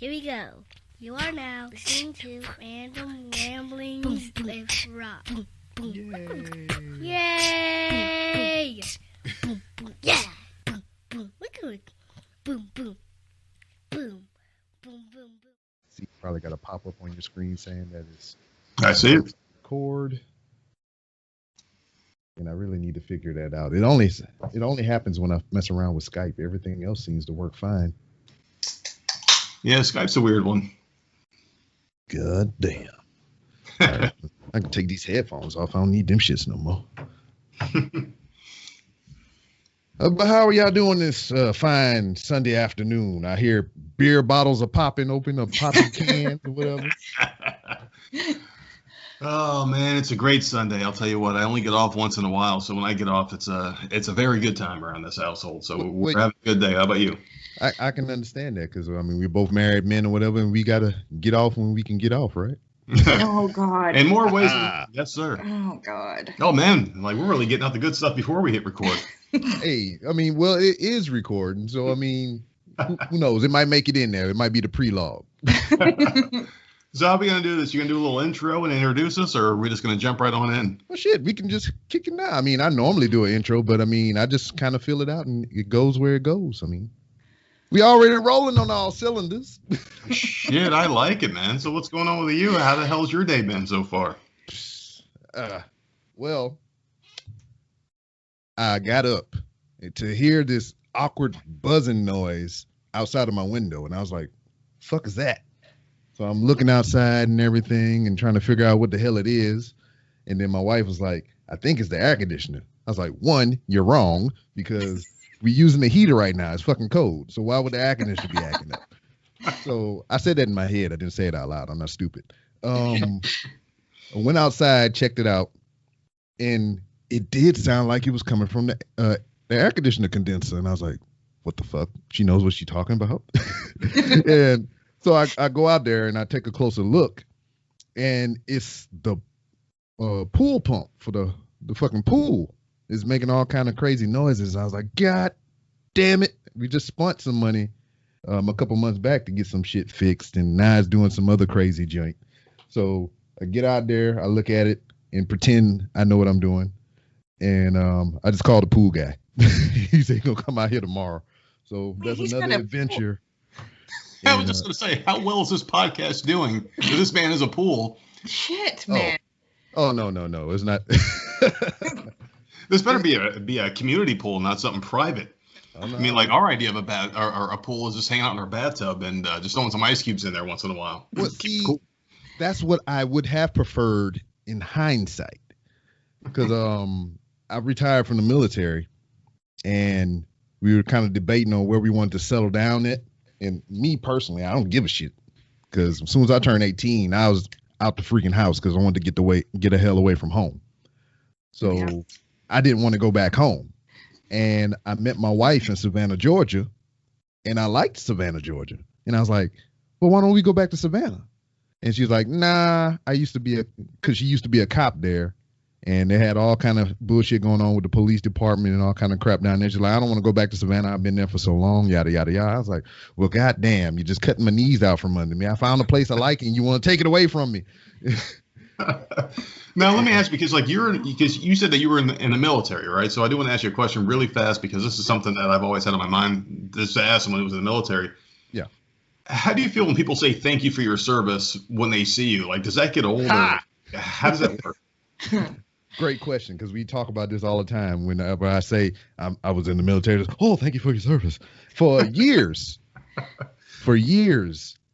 Here we go. You are now listening to Random Ramblings with Rob. Yay! Yeah! Look at it. Boom, boom. Boom. Boom, boom, boom. See, you probably got a pop-up on your screen saying that it's... I see it. Record. And I really need to figure that out. It only happens when I mess around with Skype. Everything else seems to work fine. Yeah, Skype's a weird one. God damn. Right. I can take these headphones off. I don't need them shits no more. But how are y'all doing this fine Sunday afternoon? I hear beer bottles are popping open, or popping cans or whatever. Oh man, it's a great Sunday. I'll tell you what. I only get off once in a while, so when I get off, it's a very good time around this household. So we're having a good day. How about you? I can understand that because I mean we're both married men or whatever, and we gotta get off when we can get off, right? Oh God! In more ways, yes, sir. Oh God! Oh man, like we're really getting out the good stuff before we hit record. Hey, I mean, well, it is recording, so I mean, who knows? It might make it in there. It might be the pre-log. So how are we gonna do this? You gonna do a little intro and introduce us, or are we just gonna jump right on in? Well, shit, we can just kick it now. I mean, I normally do an intro, but I mean, I just kind of fill it out and it goes where it goes. I mean, we already rolling on all cylinders. Shit, I like it, man. So what's going on with you? How the hell's your day been so far? Well, I got up to hear this awkward buzzing noise outside of my window, and I was like, fuck is that? So I'm looking outside and everything and trying to figure out what the hell it is. And then my wife was like, I think it's the air conditioner. I was like, one, you're wrong, because we're using the heater right now. It's fucking cold. So why would the air conditioner be acting up? So I said that in my head. I didn't say it out loud. I'm not stupid. I went outside, checked it out, and it did sound like it was coming from the air conditioner condenser. And I was like, what the fuck? She knows what she's talking about? And so I go out there and I take a closer look, and it's the pool pump for the fucking pool is making all kind of crazy noises. I was like, God damn it. We just spent some money a couple months back to get some shit fixed, and now it's doing some other crazy joint. So I get out there, I look at it and pretend I know what I'm doing. And I just called the pool guy. He said he's going to come out here tomorrow. So that's another adventure. I was just going to say, how well is this podcast doing? This man is a pool. Shit, man. Oh no, it's not. This better be a community pool, not something private. Oh, no. I mean, like our idea of a pool is just hanging out in our bathtub and just throwing some ice cubes in there once in a while. Well, see, cool. That's what I would have preferred in hindsight, because I retired from the military, and we were kind of debating on where we wanted to settle down at. And me personally, I don't give a shit, because as soon as I turned 18, I was out the freaking house because I wanted to get the hell away from home. So yeah. I didn't want to go back home. And I met my wife in Savannah, Georgia, and I liked Savannah, Georgia. And I was like, well, why don't we go back to Savannah? And she's like, nah, because she used to be a cop there. And they had all kind of bullshit going on with the police department and all kind of crap down there. She's like, I don't want to go back to Savannah. I've been there for so long, yada, yada, yada. I was like, well, goddamn, you're just cutting my knees out from under me. I found a place I like and you want to take it away from me. Now, let me ask you, because you said that you were in the military, right? So I do want to ask you a question really fast, because this is something that I've always had on my mind just to ask someone who was in the military. Yeah. How do you feel when people say thank you for your service when they see you? Like, does that get old? How does that work? Great question, because we talk about this all the time. Whenever I say I was in the military, oh, thank you for your service. For years,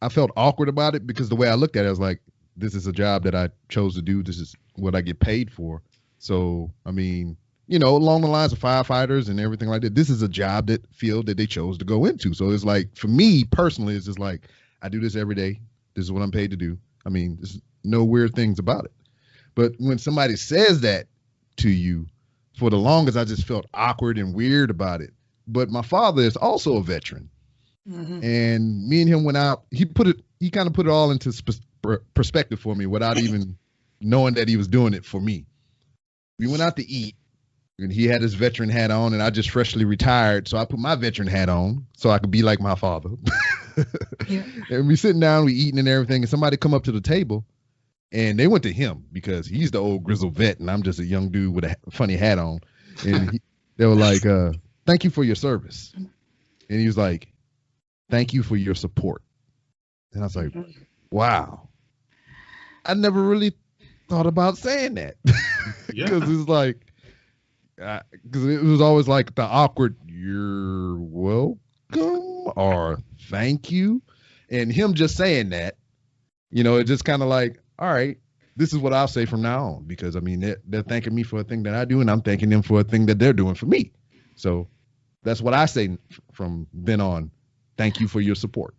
I felt awkward about it, because the way I looked at it, I was like, this is a job that I chose to do. This is what I get paid for. So, I mean, along the lines of firefighters and everything like that, this is a field that they chose to go into. So it's like, for me personally, it's just like, I do this every day. This is what I'm paid to do. I mean, there's no weird things about it. But when somebody says that to you, for the longest, I just felt awkward and weird about it. But my father is also a veteran. Mm-hmm. And me and him went out. He kind of put it all into perspective for me without even knowing that he was doing it for me. We went out to eat, and he had his veteran hat on, and I just freshly retired. So I put my veteran hat on so I could be like my father. Yeah. And we sitting down, we eating and everything, and somebody come up to the table, and they went to him because he's the old grizzled vet, and I'm just a young dude with a funny hat on. And they were like, "Thank you for your service," and he was like, "Thank you for your support." And I was like, "Wow, I never really thought about saying that." Because it's like, because it was always like the awkward "you're welcome" or "thank you," and him just saying that, it just kind of like, all right, this is what I'll say from now on, because I mean they're thanking me for a thing that I do, and I'm thanking them for a thing that they're doing for me. So that's what I say from then on. Thank you for your support.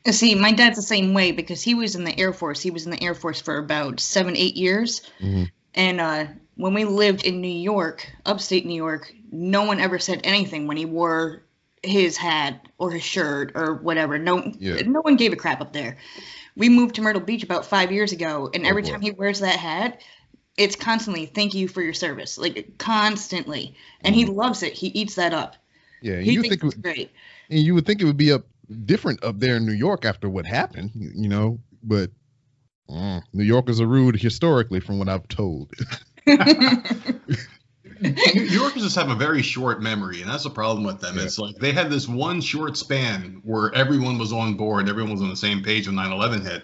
See, my dad's the same way because he was in the Air Force. He was in the Air Force for about 7-8 years. Mm-hmm. And when we lived in New York, upstate New York, no one ever said anything when he wore his hat or his shirt or whatever. No one gave a crap up there. We moved to Myrtle Beach about 5 years ago, and every time he wears that hat, it's constantly "thank you for your service," like constantly. And he loves it. He eats that up. Yeah, he thinks it's great. And you would think it would be different up there in New York after what happened, but New Yorkers are rude historically, from what I've told. New Yorkers just have a very short memory, and that's the problem with them. Yeah. It's like they had this one short span where everyone was on board, everyone was on the same page when 9/11 hit,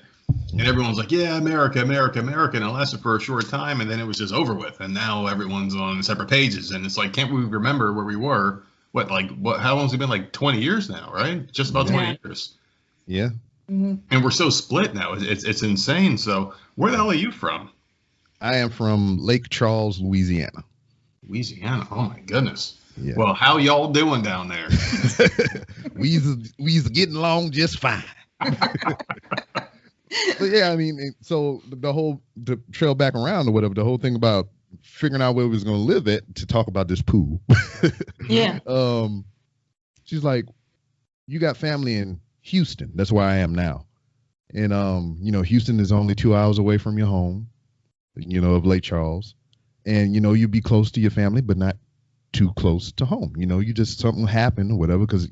and everyone's like, "Yeah, America, America, America," and it lasted for a short time, and then it was just over with, and now everyone's on separate pages, and it's like, can't we remember where we were? How long has it been? Like 20 years now, right? Just about 20 years. Yeah. Mm-hmm. And we're so split now. It's insane. So where the hell are you from? I am from Lake Charles, Louisiana. Louisiana. Oh my goodness. Yeah. Well, how y'all doing down there? we's getting along just fine. But yeah, I mean, so to trail back around or whatever, the whole thing about figuring out where we was going to live at to talk about this pool. Yeah. She's like, "You got family in Houston." That's where I am now. And, Houston is only 2 hours away from your home, of Lake Charles. And, you'd be close to your family, but not too close to home. You just, something happened or whatever, because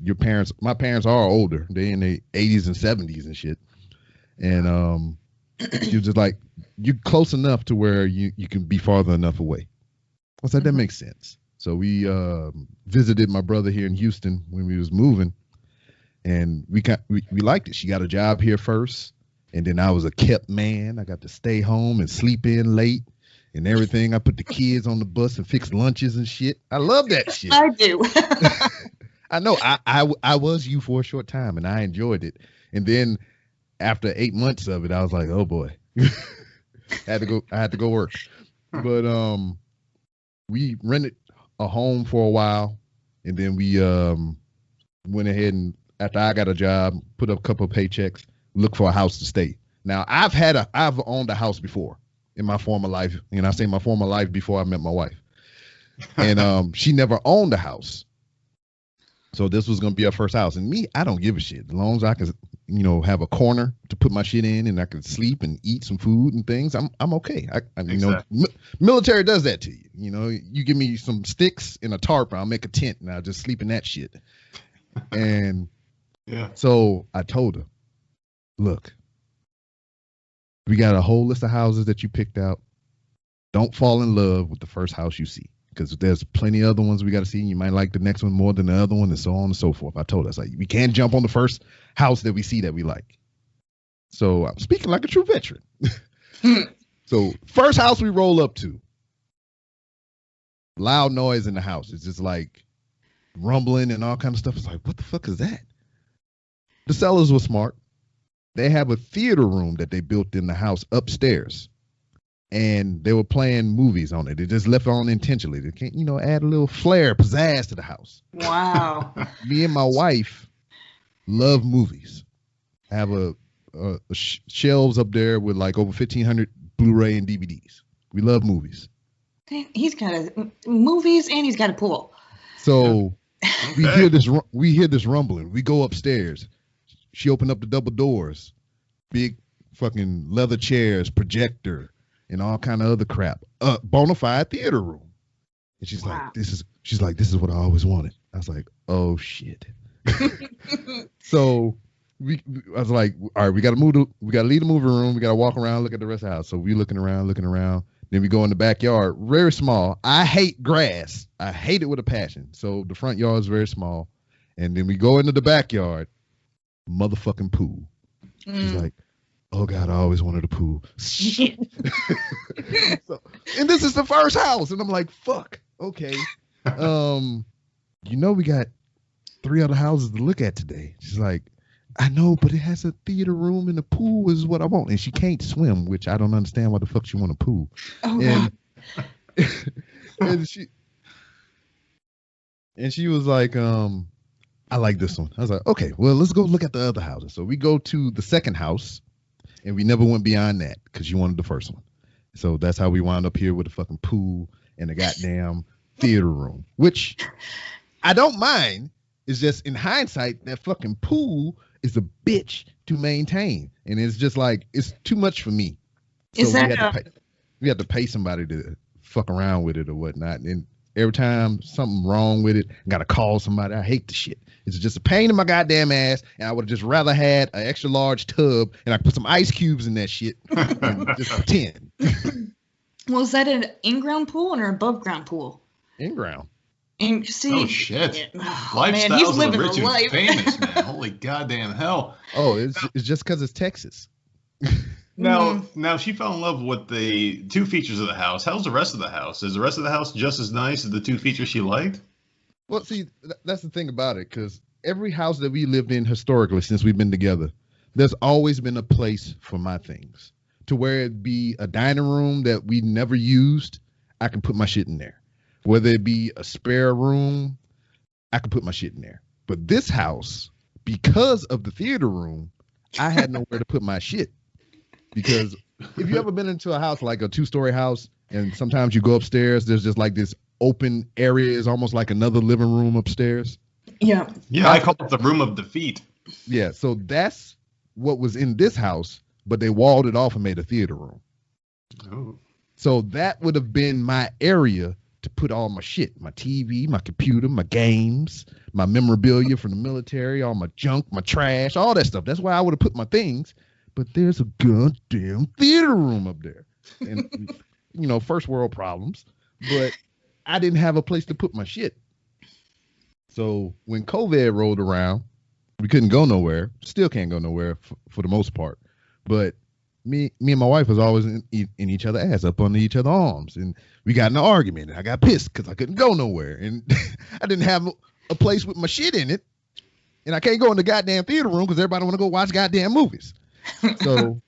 my parents are older. They're in their 80s and 70s and shit. And you're just like, you're close enough to where you can be farther enough away. I was like, that makes sense. So we visited my brother here in Houston when we was moving. And we liked it. She got a job here first, and then I was a kept man. I got to stay home and sleep in late and everything. I put the kids on the bus and fix lunches and shit. I love that shit. I do. I know. I was you for a short time, and I enjoyed it. And then after 8 months of it, I was like, oh boy, I had to go work. But we rented a home for a while, and then we went ahead and, after I got a job, put up a couple of paychecks, look for a house to stay. Now, I've owned a house before in my former life. I say my former life before I met my wife. And she never owned a house. So this was going to be her first house. And me, I don't give a shit. As long as I can, have a corner to put my shit in and I can sleep and eat some food and things, I'm okay. Exactly. Military does that to you. You give me some sticks and a tarp, I'll make a tent and I'll just sleep in that shit. And yeah. So I told her, look, we got a whole list of houses that you picked out. Don't fall in love with the first house you see, because there's plenty of other ones we got to see. You might like the next one more than the other one, and so on and so forth. I told her, we can't jump on the first house that we see that we like. So I'm speaking like a true veteran. So first house we roll up to, loud noise in the house. It's just like rumbling and all kind of stuff. It's like, what the fuck is that? The sellers were smart. They have a theater room that they built in the house upstairs, and they were playing movies on it. They just left it on intentionally. They can't, add a little flair, pizzazz to the house. Wow. Me and my wife love movies. I have a shelves up there with like over 1,500 Blu-ray and DVDs. We love movies. He's got movies and he's got a pool. So we hear this rumbling. We go upstairs. She opened up the double doors, big fucking leather chairs, projector, and all kind of other crap. Bona fide theater room. And she's like, this is what I always wanted. I was like, oh shit. So I was like, all right, we got to leave the moving room. We got to walk around, look at the rest of the house. So we looking around. Then we go in the backyard, very small. I hate grass. I hate it with a passion. So the front yard is very small. And then we go into the backyard, motherfucking pool. She's like, oh God, I always wanted a pool. So, and this is the first house. And I'm like, fuck, okay. We got 3 other houses to look at today. She's like, I know, but it has a theater room and the pool is what I want. And she can't swim, which I don't understand why the fuck she want a pool. Oh, and she was like, I like this one. I was like, okay, well, let's go look at the other houses. So we go to the second house, and we never went beyond that because you wanted the first one. So that's how we wound up here with the fucking pool and the goddamn theater room, which I don't mind. It's just in hindsight, that fucking pool is a bitch to maintain. And it's just like, it's too much for me. So we had to pay somebody to fuck around with it or whatnot. And every time something wrong with it, I got to call somebody. I hate the shit. It's just a pain in my goddamn ass. And I would have just rather had an extra large tub and I could put some ice cubes in that shit and just pretend. Well, is that an in-ground pool or an above-ground pool? In-ground. And see, oh shit! Lifestyles of the rich and famous, man. Holy goddamn hell! Oh, it's just because it's Texas. Now she fell in love with the 2 features of the house. How's the rest of the house? Is the rest of the house just as nice as the 2 features she liked? Well, see, that's the thing about it, because every house that we lived in historically since we've been together, there's always been a place for my things. To where it be a dining room that we never used, I can put my shit in there. Whether it be a spare room, I can put my shit in there. But this house, because of the theater room, I had nowhere to put my shit. Because if you ever been into a house, like a 2-story house, and sometimes you go upstairs, there's just like this open area, is almost like another living room upstairs. Yeah. Yeah, I call it the room of defeat. Yeah, so that's what was in this house, but they walled it off and made a theater room. Oh. So that would have been my area to put all my shit, my TV, my computer, my games, my memorabilia from the military, all my junk, my trash, all that stuff. That's where I would have put my things. But there's a goddamn theater room up there. And, first world problems. But I didn't have a place to put my shit. So when COVID rolled around, we couldn't go nowhere. Still can't go nowhere for the most part. But me and my wife was always in each other's ass, up under each other's arms. And we got in an argument. And I got pissed because I couldn't go nowhere. And I didn't have a place with my shit in it. And I can't go in the goddamn theater room because everybody want to go watch goddamn movies. So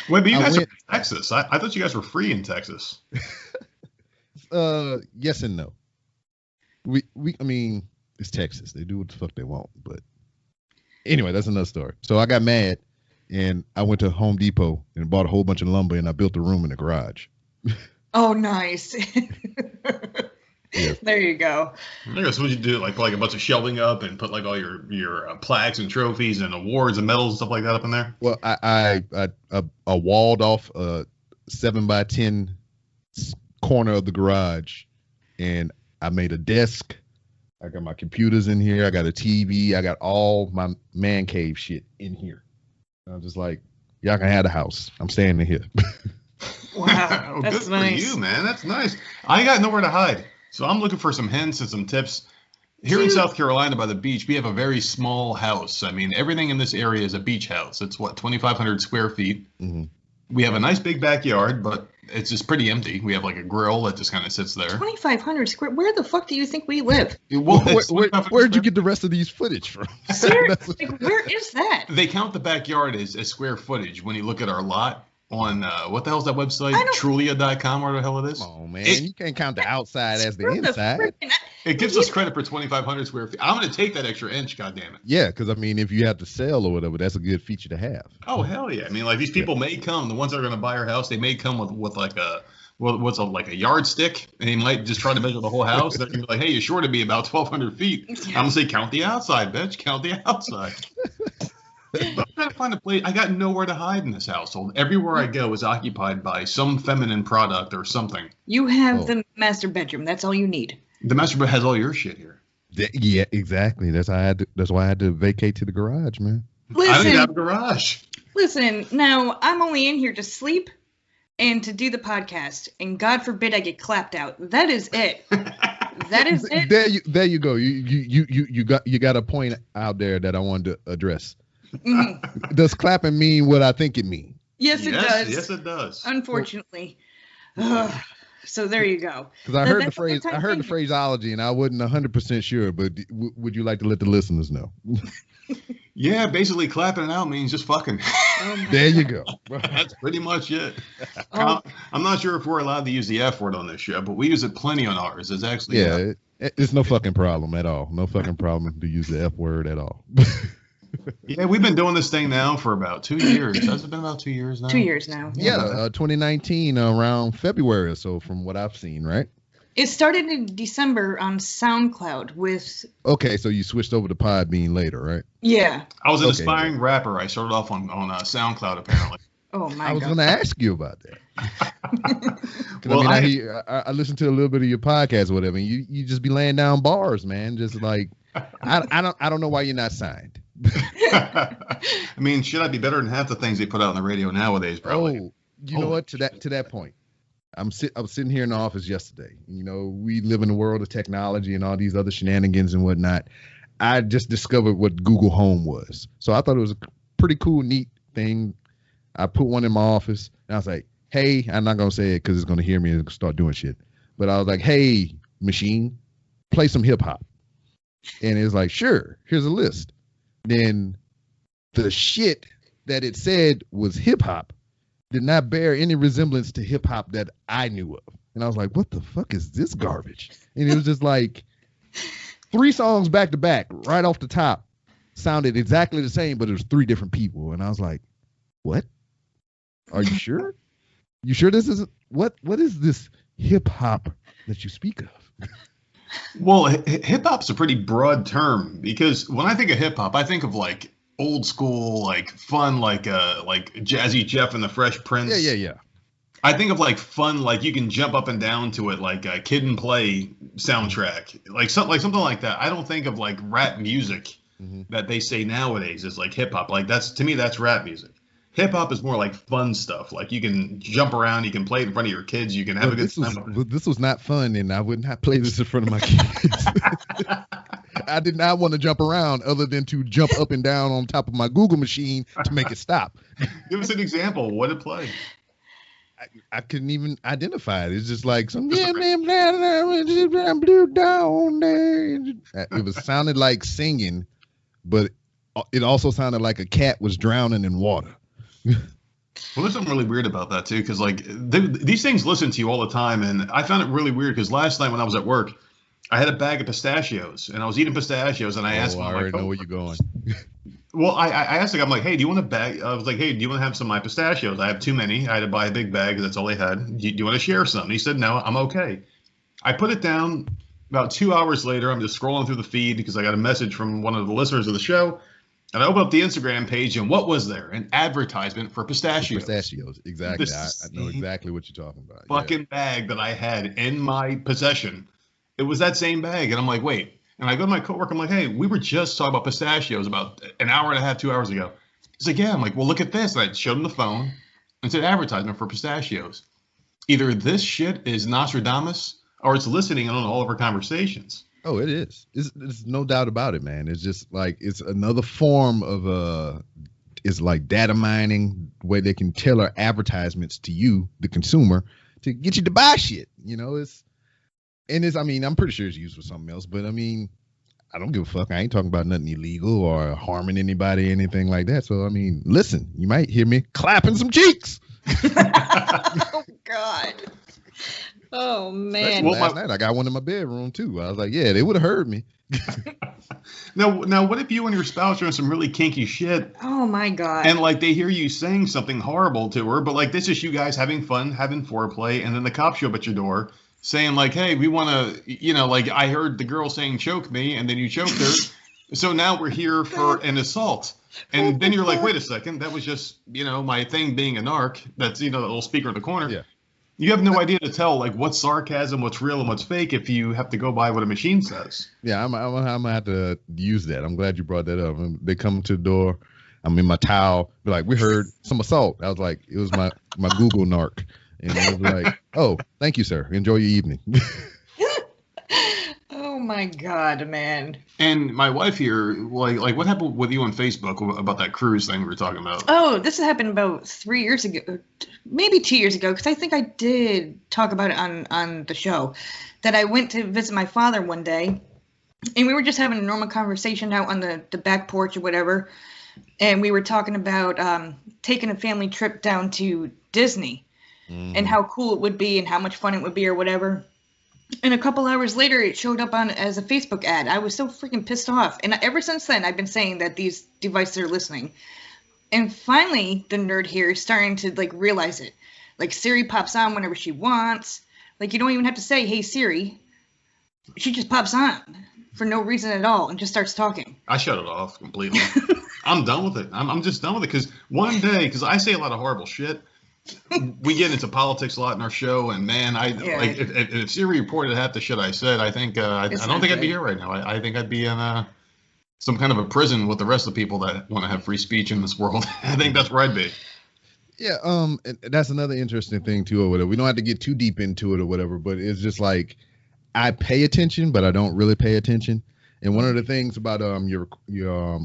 wait, but you guys are in Texas. I thought you guys were free in Texas. Yes and no. I mean, it's Texas. They do what the fuck they want. But anyway, that's another story. So I got mad and I went to Home Depot and bought a whole bunch of lumber and I built a room in the garage. Oh, nice. Yeah. There you go. I guess what you do, like a bunch of shelving up and put like all your plaques and trophies and awards and medals and stuff like that up in there. Well, I walled off a 7x10 corner of the garage, and I made a desk. I got my computers in here. I got a TV. I got all my man cave shit in here. And I'm just like, y'all can have the house. I'm staying in here. Wow, that's good nice. For you, man. That's nice. I got nowhere to hide. So I'm looking for some hints and some tips. Here in South Carolina by the beach, we have a very small house. I mean, everything in this area is a beach house. It's 2,500 square feet. Mm-hmm. We have a nice big backyard, but it's just pretty empty. We have like a grill that just kind of sits there. 2,500 square. Where the fuck do you think we live? Where'd you get the rest of these footage from? Seriously, where is that? They count the backyard as square footage when you look at our lot. On what the hell's that website? Trulia.com or the hell it is? Oh man, you can't count the outside as the inside. It gives us credit for 2,500 square feet. I'm going to take that extra inch, goddammit. Yeah, because I mean, if you have to sell or whatever, that's a good feature to have. Oh hell yeah! I mean, like these people may come. The ones that are going to buy our house, they may come with like a yardstick, and they might just try to measure the whole house. They're going to be like, hey, you're sure to be about 1,200 feet. I'm going to say, count the outside, bitch. Count the outside. But I'm trying to find a place. I got nowhere to hide in this household. Everywhere I go is occupied by some feminine product or something. You have the master bedroom. That's all you need. The master bedroom has all your shit here. Yeah, exactly. That's why I had to vacate to the garage, man. Listen, I don't even have a garage. Listen, now I'm only in here to sleep and to do the podcast, and God forbid I get clapped out. That is it. That is it. There you go. You got a point out there that I wanted to address. Mm-hmm. Does clapping mean what I think it means? Yes, it does. Yes, it does. Unfortunately. So there you go. Because I heard the phrase. I heard the phraseology, and I wasn't 100% sure. But would you like to let the listeners know? Yeah, basically clapping it out means just fucking. There you go. That's pretty much it. I'm not sure if we're allowed to use the F word on this show, but we use it plenty on ours. It's actually it's no fucking problem at all. No fucking problem to use the F word at all. Yeah, we've been doing this thing now for about 2 years. Has it been about 2 years now? 2 years now. Yeah, 2019 around February or so, from what I've seen, right? It started in December on SoundCloud with... Okay, so you switched over to Podbean later, right? Yeah. I was an aspiring rapper. I started off on SoundCloud, apparently. Oh, my God. I was going to ask you about that. Well, I listened to a little bit of your podcast or whatever, and you just be laying down bars, man. Just like, I don't know why you're not signed. I mean, should I be better than half the things they put out on the radio nowadays, probably? Oh, you know what? To that point. I was sitting here in the office yesterday. You know, we live in the world of technology and all these other shenanigans and whatnot. I just discovered what Google Home was. So I thought it was a pretty cool, neat thing. I put one in my office and I was like, hey, I'm not going to say it because it's going to hear me and start doing shit. But I was like, hey, machine, play some hip hop. And it was like, sure, here's a list. Then the shit that it said was hip hop did not bear any resemblance to hip hop that I knew of. And I was like, what the fuck is this garbage? And it was just like 3 songs back to back, right off the top, sounded exactly the same, but it was 3 different people. And I was like, what? Are you sure? You sure this isn't what is this hip hop that you speak of? Well, hip hop's a pretty broad term, because when I think of hip hop, I think of like old school, like fun, like Jazzy Jeff and the Fresh Prince. Yeah. I think of like fun, like you can jump up and down to it, like a Kid and Play soundtrack, like something like that. I don't think of like rap music that they say nowadays is like hip hop. Like to me, that's rap music. Hip hop is more like fun stuff. Like you can jump around, you can play it in front of your kids, you can have a good time. This was not fun, and I would not play this in front of my kids. I did not want to jump around other than to jump up and down on top of my Google machine to make it stop. Give us an example. What did play? I couldn't even identify it. It's just like some blue down there. It was sounded like singing, but it also sounded like a cat was drowning in water. Well, there's something really weird about that too, because like these things listen to you all the time, and I found it really weird because last night when I was at work, I had a bag of pistachios, and I was eating pistachios, and I asked I already know where you're going. Well, I asked the guy, I'm like, hey, do you want a bag? I was like, hey, do you want to have some of my pistachios? I have too many. I had to buy a big bag because that's all they had. Do you want to share some? And he said, no, I'm okay. I put it down. About 2 hours later, I'm just scrolling through the feed because I got a message from one of the listeners of the show. And I opened up the Instagram page, and what was there? An advertisement for pistachios. Pistachios, exactly. I know exactly what you're talking about. Fucking bag that I had in my possession. It was that same bag. And I'm like, wait. And I go to my coworker. I'm like, hey, we were just talking about pistachios about an hour and a half, 2 hours ago. He's like, yeah. I'm like, well, look at this. And I showed him the phone and said advertisement for pistachios. Either this shit is Nostradamus or it's listening on all of our conversations. Oh, it is. It's no doubt about it, man. It's just like it's another form of it's like data mining, where they can tailor advertisements to you, the consumer, to get you to buy shit. You know, I mean, I'm pretty sure it's used for something else, but I mean, I don't give a fuck. I ain't talking about nothing illegal or harming anybody or anything like that. So, I mean, listen, you might hear me clapping some cheeks. Oh, God. Oh, man. Last night I got one in my bedroom, too. I was like, yeah, they would have heard me. Now, what if you and your spouse are in some really kinky shit? Oh, my God. And, like, they hear you saying something horrible to her, but, like, this is you guys having fun, having foreplay, and then the cops show up at your door saying, like, hey, we want to, you know, like, I heard the girl saying choke me, and then you choked her, so now we're here for an assault. And then you're like, wait a second, that was just, you know, my thing being a narc. That's, you know, the little speaker in the corner. Yeah. You have no idea to tell, like, what's sarcasm, what's real, and what's fake if you have to go by what a machine says. Yeah, I'm gonna have to use that. I'm glad you brought that up. They come to the door. I'm in my towel. Be like, we heard some assault. I was like, it was my Google narc, and I was like, oh, thank you, sir. Enjoy your evening. Oh my God, man. And my wife here, like what happened with you on Facebook about that cruise thing we were talking about? Oh, this happened about 3 years ago, maybe 2 years ago, because I think I did talk about it on the show, that I went to visit my father one day, and we were just having a normal conversation out on the back porch or whatever, and we were talking about taking a family trip down to Disney and how cool it would be and how much fun it would be or whatever. And a couple hours later, it showed up as a Facebook ad. I was so freaking pissed off. And ever since then, I've been saying that these devices are listening. And finally, the nerd here is starting to like realize it. Like Siri pops on whenever she wants. Like you don't even have to say, "Hey Siri." She just pops on for no reason at all and just starts talking. I shut it off completely. I'm done with it. I'm just done with it because one day, because I say a lot of horrible shit. We get into politics a lot in our show, and man, like if Siri reported half the shit I said, I think I don't think I'd be here right now. I think I'd be in some kind of a prison with the rest of the people that want to have free speech in this world. I think that's where I'd be. Yeah, and that's another interesting thing too, or whatever. We don't have to get too deep into it or whatever, but it's just like I pay attention, but I don't really pay attention. And one of the things about your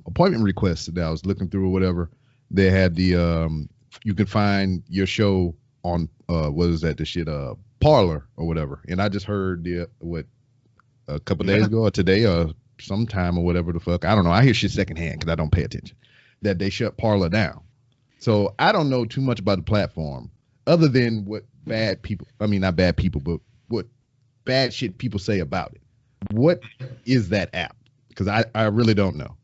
appointment requests that I was looking through or whatever, they had the you can find your show on what is that? The shit Parler or whatever. And I just heard a couple days ago or today or sometime or whatever the fuck. I don't know. I hear shit secondhand because I don't pay attention. That they shut Parler down. So I don't know too much about the platform other than what bad people. I mean, not bad people, but what bad shit people say about it. What is that app? Because I really don't know.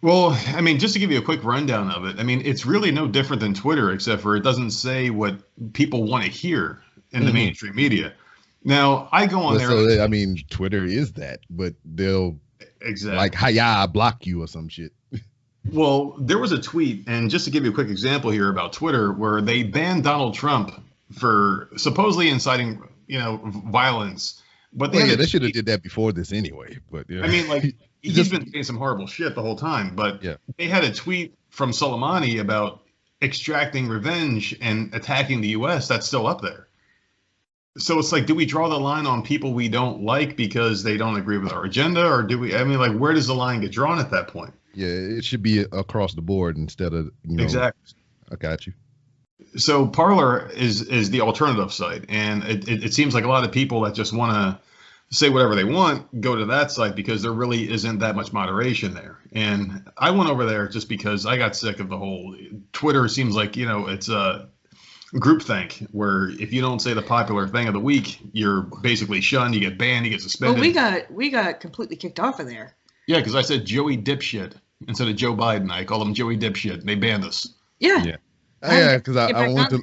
Well, I mean, just to give you a quick rundown of it, I mean, it's really no different than Twitter, except for it doesn't say what people want to hear in the mainstream media. Now, I go on there. So, I mean, Twitter is that, but they'll like, hiya, block you or some shit. Well, there was a tweet, and just to give you a quick example here about Twitter, where they banned Donald Trump for supposedly inciting, violence. But they should have did that before this anyway. But yeah. I mean, like he's been saying some horrible shit the whole time. But they had a tweet from Soleimani about extracting revenge and attacking the U.S. That's still up there. So it's like, do we draw the line on people we don't like because they don't agree with our agenda, or do we? I mean, like, where does the line get drawn at that point? Yeah, it should be across the board instead of exactly. I got you. So Parler is the alternative site, and it seems like a lot of people that just want to say whatever they want go to that site because there really isn't that much moderation there. And I went over there just because I got sick of the whole Twitter. Seems like it's a groupthink where if you don't say the popular thing of the week, you're basically shunned, you get banned, you get suspended. Well, we got completely kicked off of there. Yeah, because I said Joey Dipshit instead of Joe Biden. I called him Joey Dipshit. They banned us. Yeah. Yeah, because I went to,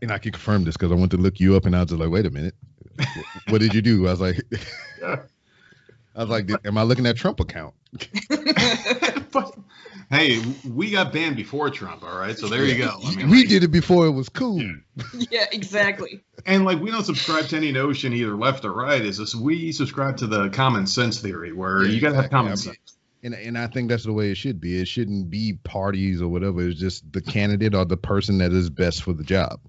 and I can confirm this because I went to look you up and I was just like, wait a minute, what did you do? I was like, am I looking at Trump account? But, hey, we got banned before Trump, all right? So there you go. I mean, we did it before it was cool. Yeah, exactly. And we don't subscribe to any notion either left or right. Is this we subscribe to the common sense theory where you got to have common sense. And I think that's the way it should be. It shouldn't be parties or whatever. It's just the candidate or the person that is best for the job.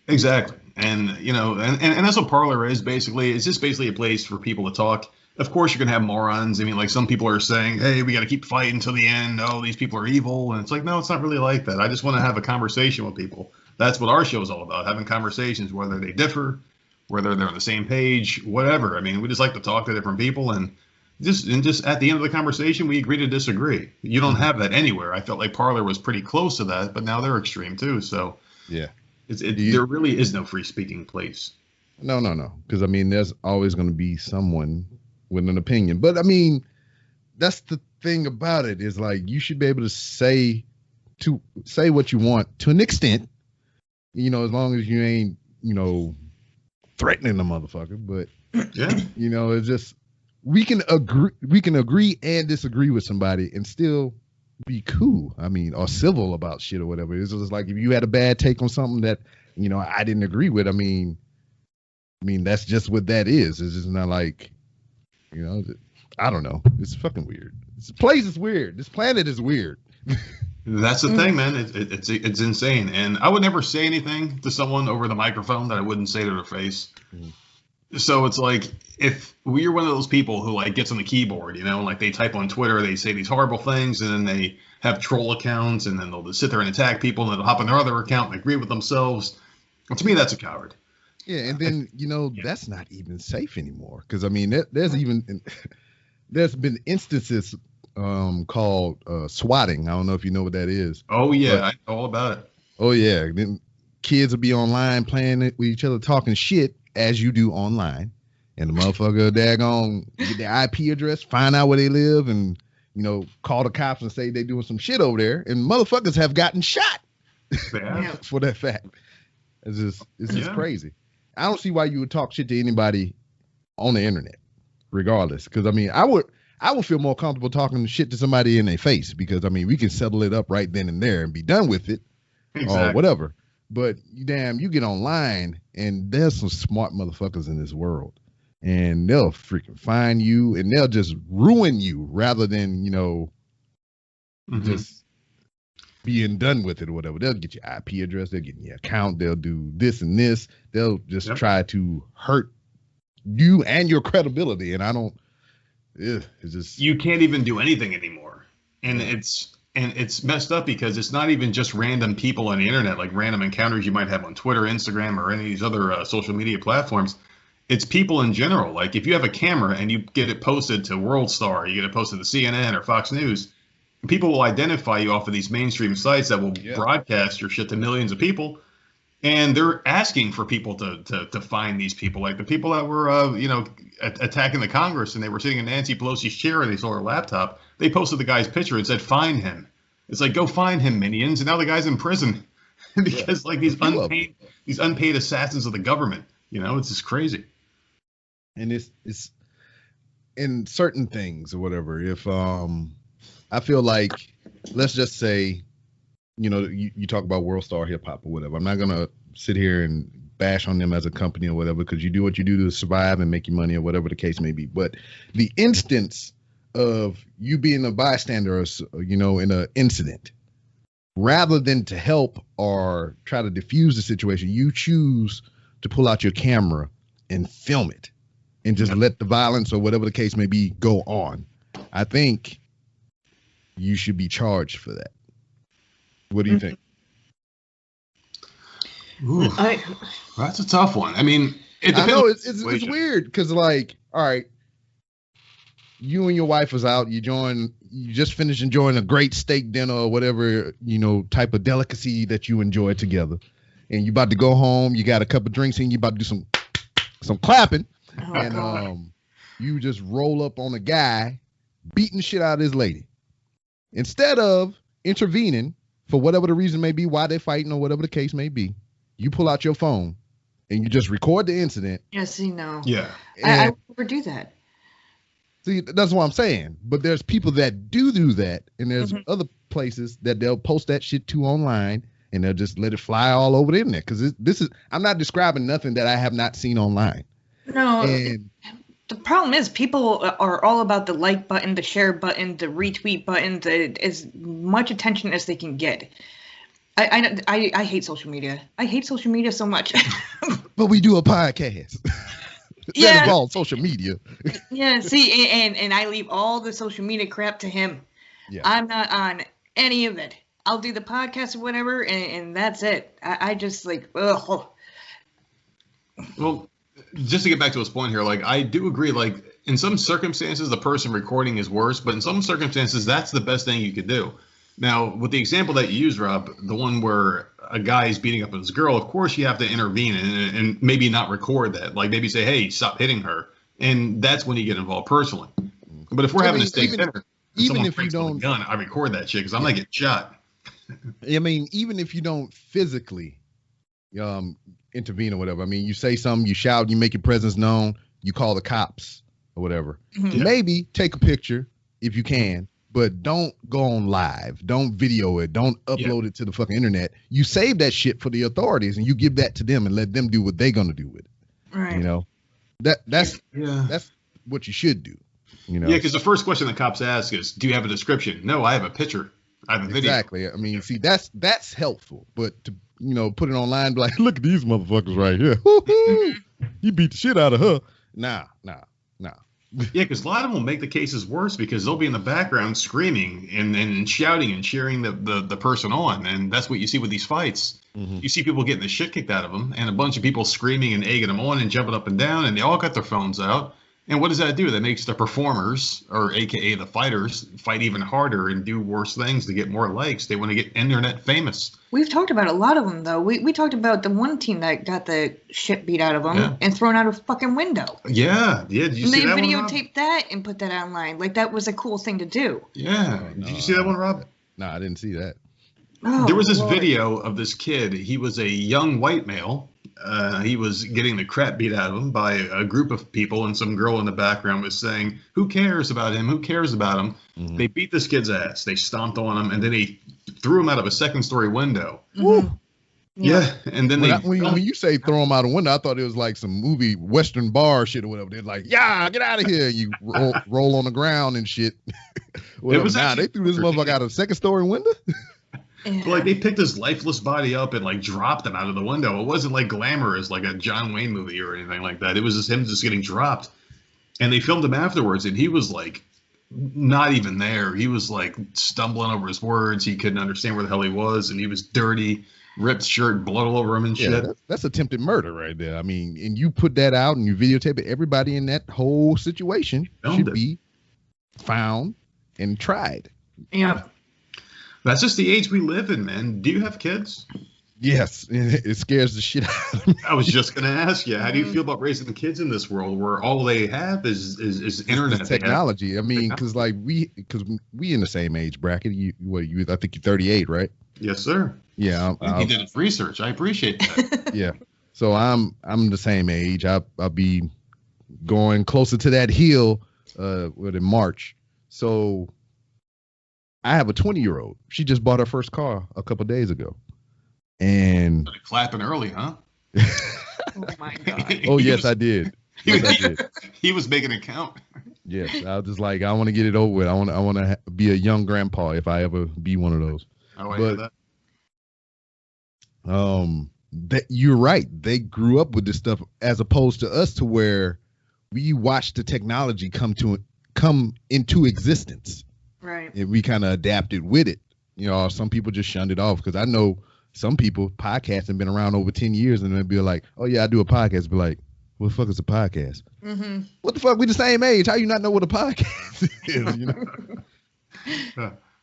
Exactly. And, and that's what Parler is basically. It's just basically a place for people to talk. Of course, you're going to have morons. I mean, like some people are saying, hey, we got to keep fighting until the end. Oh, these people are evil. And it's like, no, it's not really like that. I just want to have a conversation with people. That's what our show is all about, having conversations, whether they differ, whether they're on the same page, whatever. I mean, we just like to talk to different people and just at the end of the conversation, we agree to disagree. You don't have that anywhere. I felt like Parler was pretty close to that, but now they're extreme too. So yeah, there really is no free speaking place. No. Because I mean, there's always going to be someone with an opinion. But I mean, that's the thing about it is like you should be able to say what you want to an extent, as long as you ain't, threatening the motherfucker. But yeah, it's just. We can agree and disagree with somebody and still be cool. I mean, or civil about shit or whatever. It's just like if you had a bad take on something that, I didn't agree with. I mean, that's just what that is. It's just not like, I don't know. It's fucking weird. This place is weird. This planet is weird. That's the thing, man. It's insane. And I would never say anything to someone over the microphone that I wouldn't say to their face. So it's like, if we're one of those people who like gets on the keyboard, you know, like they type on Twitter, they say these horrible things, and then they have troll accounts, and then they'll just sit there and attack people, and then they'll hop on their other account and agree with themselves. Well, to me, that's a coward. Yeah, and then, you know, that's not even safe anymore. Because, I mean, there's been instances called swatting. I don't know if you know what that is. Oh, yeah, I know all about it. Oh, yeah. Then kids will be online playing it with each other, talking shit as you do online. And the motherfucker daggone get their IP address, find out where they live, and, you know, call the cops and say they doing some shit over there. And motherfuckers have gotten shot for that fact. It's just crazy. I don't see why you would talk shit to anybody on the internet, regardless. Because, I mean, I would feel more comfortable talking shit to somebody in their face, because, I mean, we can settle it up right then and there and be done with it or whatever. But you get online, and there's some smart motherfuckers in this world, and they'll freaking find you, and they'll just ruin you rather than, you know, just being done with it or whatever. They'll get your IP address, they'll get your account, they'll do this and this. They'll just try to hurt you and your credibility. And I don't, it's just, you can't even do anything anymore. And it's messed up, because it's not even just random people on the internet, like random encounters you might have on Twitter, Instagram, or any of these other social media platforms. It's people in general. Like, if you have a camera and you get it posted to World Star, you get it posted to CNN or Fox News, people will identify you off of these mainstream sites that will broadcast your shit to millions of people. And they're asking for people to find these people. Like the people that were, attacking the Congress, and they were sitting in Nancy Pelosi's chair and they saw her laptop. They posted the guy's picture and said, "Find him." It's like, go find him, minions. And now the guy's in prison because like these unpaid assassins of the government. You know, it's just crazy. And it's in certain things or whatever. If I feel like, let's just say, you know, you talk about World Star Hip Hop or whatever. I'm not going to sit here and bash on them as a company or whatever, because you do what you do to survive and make your money or whatever the case may be. But the instance of you being a bystander, or, you know, in an incident, rather than to help or try to diffuse the situation, you choose to pull out your camera and film it and just let the violence or whatever the case may be go on. I think you should be charged for that. What do you think? Ooh, that's a tough one. I mean, it depends. I know it's weird, because, like, all right, you and your wife was out. You just finished enjoying a great steak dinner or whatever, you know, type of delicacy that you enjoy together, and you about to go home. You got a couple of drinks in. You about to do some clapping, and you just roll up on a guy beating the shit out of his lady. Instead of intervening for whatever the reason may be, why they're fighting or whatever the case may be, you pull out your phone and you just record the incident. Yeah, see, no. Yeah. I would never do that. See, that's what I'm saying. But there's people that do that, and there's other places that they'll post that shit to online, and they'll just let it fly all over the internet. Because I'm not describing nothing that I have not seen online. No. The problem is, people are all about the like button, the share button, the retweet button, as much attention as they can get. I hate social media. I hate social media so much. But we do a podcast. That involves social media. Yeah, see, and I leave all the social media crap to him. Yeah. I'm not on any of it. I'll do the podcast or whatever, and that's it. I just like, ugh. Well, just to get back to his point here, like, I do agree, like, in some circumstances, the person recording is worse, but in some circumstances, that's the best thing you could do. Now, with the example that you used, Rob, the one where a guy is beating up his girl, of course you have to intervene and maybe not record that. Like, maybe say, "Hey, stop hitting her." And that's when you get involved personally. But if we're having a steak dinner, even if you don't, gun, I record that shit because I'm not getting shot. I mean, even if you don't physically intervene or whatever. I mean, you say something, you shout, you make your presence known, you call the cops or whatever. Mm-hmm. Maybe take a picture if you can, but don't go on live. Don't video it. Don't upload it to the fucking internet. You save that shit for the authorities and you give that to them and let them do what they're gonna do with it. Right. You know, that's what you should do. You know? Yeah, because the first question the cops ask is, "Do you have a description?" No, I have a picture. I have a video. Exactly. I mean, see, that's helpful, but to put it online, be like, look at these motherfuckers right here. You beat the shit out of her. Nah. Yeah, because a lot of them will make the cases worse because they'll be in the background screaming and shouting and cheering the person on, and that's what you see with these fights. Mm-hmm. You see people getting the shit kicked out of them, and a bunch of people screaming and egging them on and jumping up and down, and they all got their phones out. And what does that do? That makes the performers, or AKA the fighters, fight even harder and do worse things to get more likes. They want to get internet famous. We've talked about a lot of them, though. We talked about the one team that got the shit beat out of them and thrown out a fucking window. Yeah. Did you see that one, Rob? They videotaped that and put that online. Like, that was a cool thing to do. Yeah. Did you see that one, Rob? No, I didn't see that. Oh, there was this video of this kid. He was a young white male. He was getting the crap beat out of him by a group of people, and some girl in the background was saying, "Who cares about him? Who cares about him?" Mm-hmm. They beat this kid's ass. They stomped on him, and then they threw him out of a second-story window. Mm-hmm. Yeah, and then when you say throw him out a window, I thought it was like some movie Western bar shit or whatever. They're like, "Yeah, get out of here!" You roll on the ground and shit. Well, they threw this motherfucker out of a second-story window. Yeah. Like, they picked his lifeless body up and like dropped him out of the window. It wasn't like glamorous like a John Wayne movie or anything like that. It was just him just getting dropped, and they filmed him afterwards, and he was like not even there. He was like stumbling over his words. He couldn't understand where the hell he was, and he was dirty, ripped shirt, blood all over him and shit. That's attempted murder right there. I mean, and you put that out and you videotape it. Everybody in that whole situation should be found and tried. Yeah. That's just the age we live in, man. Do you have kids? Yes. It scares the shit out of me. I was just going to ask you, how do you feel about raising the kids in this world where all they have is internet? It's technology. I mean, because we in the same age bracket. I think you're 38, right? Yes, sir. Yeah. You did research. I appreciate that. Yeah. So I'm the same age. I'll be going closer to that hill in March. So I have a 20-year-old. She just bought her first car a couple of days ago. And clapping early, huh? Oh my God. Oh yes, I did. Yes, I did. He was making it count. Yes, I was just like, I want to get it over with. I want to be a young grandpa if I ever be one of those. Oh, I hear that. That you're right. They grew up with this stuff as opposed to us, to where we watched the technology come into existence. Right. And we kind of adapted with it. Some people just shunned it off, because I know some people, podcasts have been around over 10 years, and they'll be like, "Oh yeah, I do a podcast." Be like, "What the fuck is a podcast?" Mm-hmm. What the fuck? We the same age. How you not know what a podcast is?